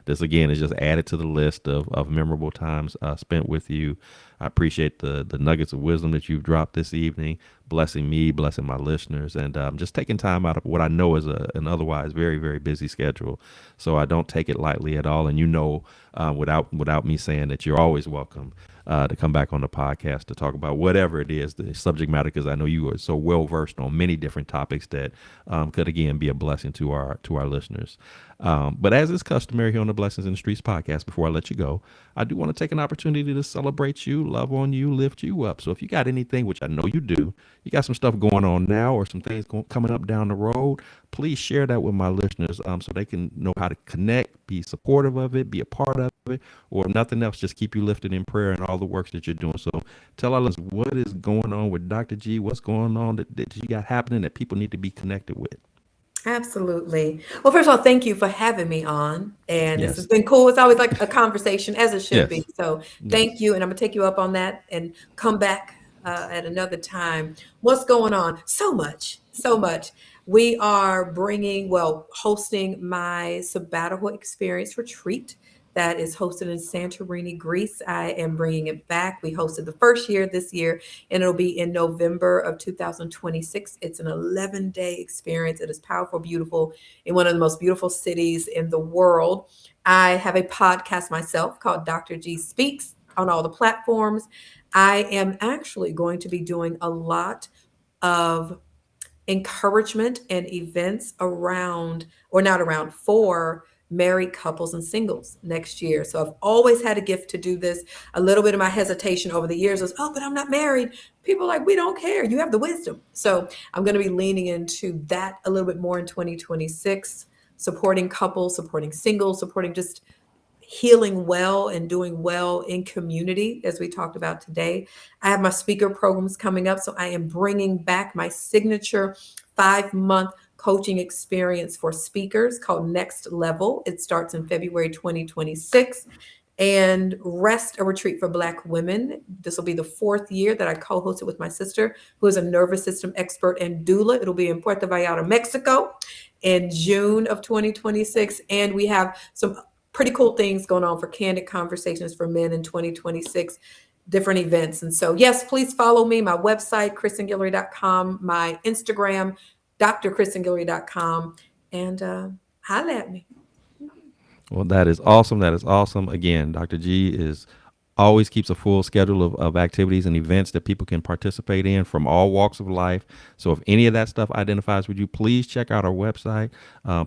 this again is just added to the list of memorable times spent with you. I appreciate the nuggets of wisdom that you've dropped this evening. blessing me, blessing my listeners, and just taking time out of what I know is an otherwise very, very busy schedule. So I don't take it lightly at all. And without me saying that you're always welcome to come back on the podcast to talk about whatever it is, the subject matter, because I know you are so well versed on many different topics that could again be a blessing to our listeners. But as is customary here on the Blessings in the Streets podcast, before I let you go, I do want to take an opportunity to celebrate you, love on you, lift you up. So if you got anything, which I know you do, you got some stuff going on now or some things coming up down the road, please share that with my listeners so they can know how to connect, be supportive of it, be a part of it, or if nothing else, just keep you lifted in prayer and all the works that you're doing. So tell us what is going on with Dr. G, what's going on that you got happening that people need to be connected with. Absolutely. Well, first of all, thank you for having me on. And this has Yes. been cool. It's always like a conversation, as it should be. Yes. So thank Yes. you. And I'm going to take you up on that and come back at another time. What's going on? So much, so much. We are hosting my sabbatical experience retreat that is hosted in Santorini, Greece. I am bringing it back. We hosted the first year this year, and it'll be in November of 2026. It's an 11-day experience. It is powerful, beautiful, in one of the most beautiful cities in the world. I have a podcast myself called Dr. G Speaks on all the platforms. I am actually going to be doing a lot of encouragement and events around, or not around, for married couples and singles next year. So I've always had a gift to do this. A little bit of my hesitation over the years was, oh, but I'm not married. People are like, we don't care. You have the wisdom. So I'm going to be leaning into that a little bit more in 2026, supporting couples, supporting singles, supporting just healing well and doing well in community, as we talked about today. I have my speaker programs coming up. So I am bringing back my signature 5-month coaching experience for speakers called Next Level. It starts in February 2026. And Rest, a retreat for Black women. This will be the 4th year that I co-hosted with my sister, who is a nervous system expert and doula. It'll be in Puerto Vallarta, Mexico in June of 2026. And we have some pretty cool things going on for Candid Conversations for Men in 2026, different events. And so, yes, please follow me, my website, KristenGuillory.com, my Instagram, drkristenguillory.com, and holla at me. Well, that is awesome. That is awesome. Again, Dr. G is always keeps a full schedule of activities and events that people can participate in from all walks of life. So if any of that stuff identifies with you, please check out our website.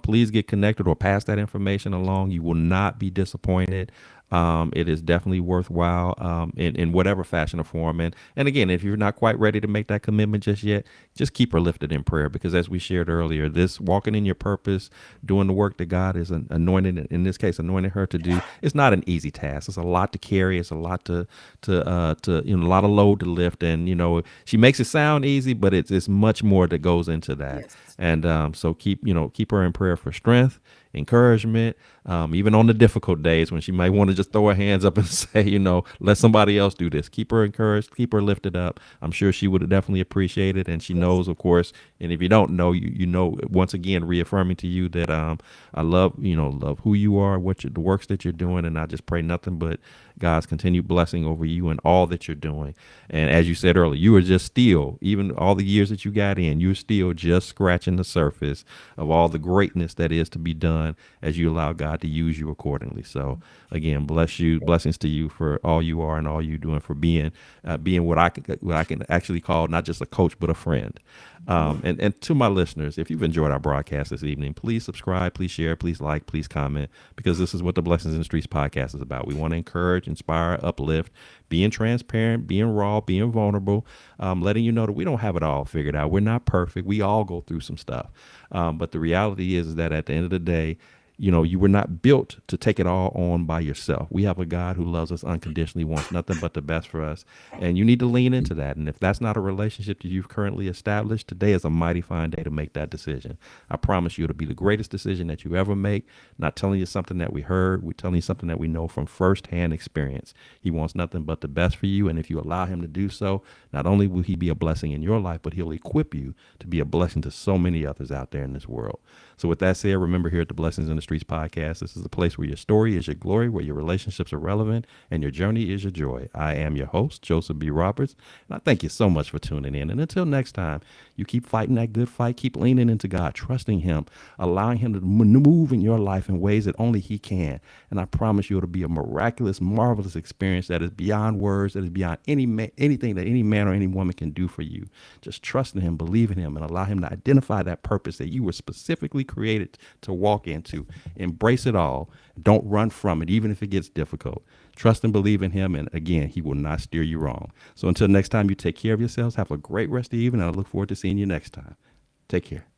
Please get connected or pass that information along. You will not be disappointed. It is definitely worthwhile in whatever fashion or form. And again, if you're not quite ready to make that commitment just yet, just keep her lifted in prayer, because as we shared earlier, this walking in your purpose, doing the work that God is anointed, in this case, anointed her to do, it's not an easy task. It's a lot to carry. It's a lot to a lot of load to lift. And, she makes it sound easy, but it's much more that goes into that. Yes. And so keep her in prayer for strength, encouragement, even on the difficult days when she might want to just throw her hands up and say, let somebody else do this. Keep her encouraged, keep her lifted up. I'm sure she would definitely appreciate it. And she knows, of course, and if you don't know, you know, once again, reaffirming to you that I love who you are, the works that you're doing. And I just pray nothing but God's continued blessing over you and all that you're doing. And as you said earlier, you were just still, even all the years that you got in, you're still just scratching the surface of all the greatness that is to be done as you allow God to use you accordingly. So again, blessings to you for all you are and all you're doing, for being what I can actually call not just a coach, but a friend. And to my listeners, if you've enjoyed our broadcast this evening, please subscribe, please share, please like, please comment, because this is what the Blessings in the Streets podcast is about. We want to encourage, inspire, uplift, being transparent, being raw, being vulnerable, letting you know that we don't have it all figured out. We're not perfect. We all go through some stuff. But the reality is that at the end of the day, you were not built to take it all on by yourself. We have a God who loves us unconditionally, wants nothing but the best for us. And you need to lean into that. And if that's not a relationship that you've currently established, today is a mighty fine day to make that decision. I promise you it'll be the greatest decision that you ever make. Not telling you something that we heard. We're telling you something that we know from firsthand experience. He wants nothing but the best for you. And if you allow him to do so, not only will he be a blessing in your life, but he'll equip you to be a blessing to so many others out there in this world. So with that said, remember here at the Blessings in the Streets podcast, this is the place where your story is your glory, where your relationships are relevant, and your journey is your joy. I am your host, Joseph B. Roberts, and I thank you so much for tuning in. And until next time, you keep fighting that good fight, keep leaning into God, trusting Him, allowing Him to move in your life in ways that only He can. And I promise you it'll be a miraculous, marvelous experience that is beyond words, that is beyond anything that any man or any woman can do for you. Just trust in Him, believe in Him, and allow Him to identify that purpose that you were specifically created to walk into. Embrace it all. Don't run from it, even if it gets difficult. Trust and believe in Him, and again, He will not steer you wrong. So until next time, you take care of yourselves. Have a great rest of the evening, and I look forward to seeing you next time. Take care.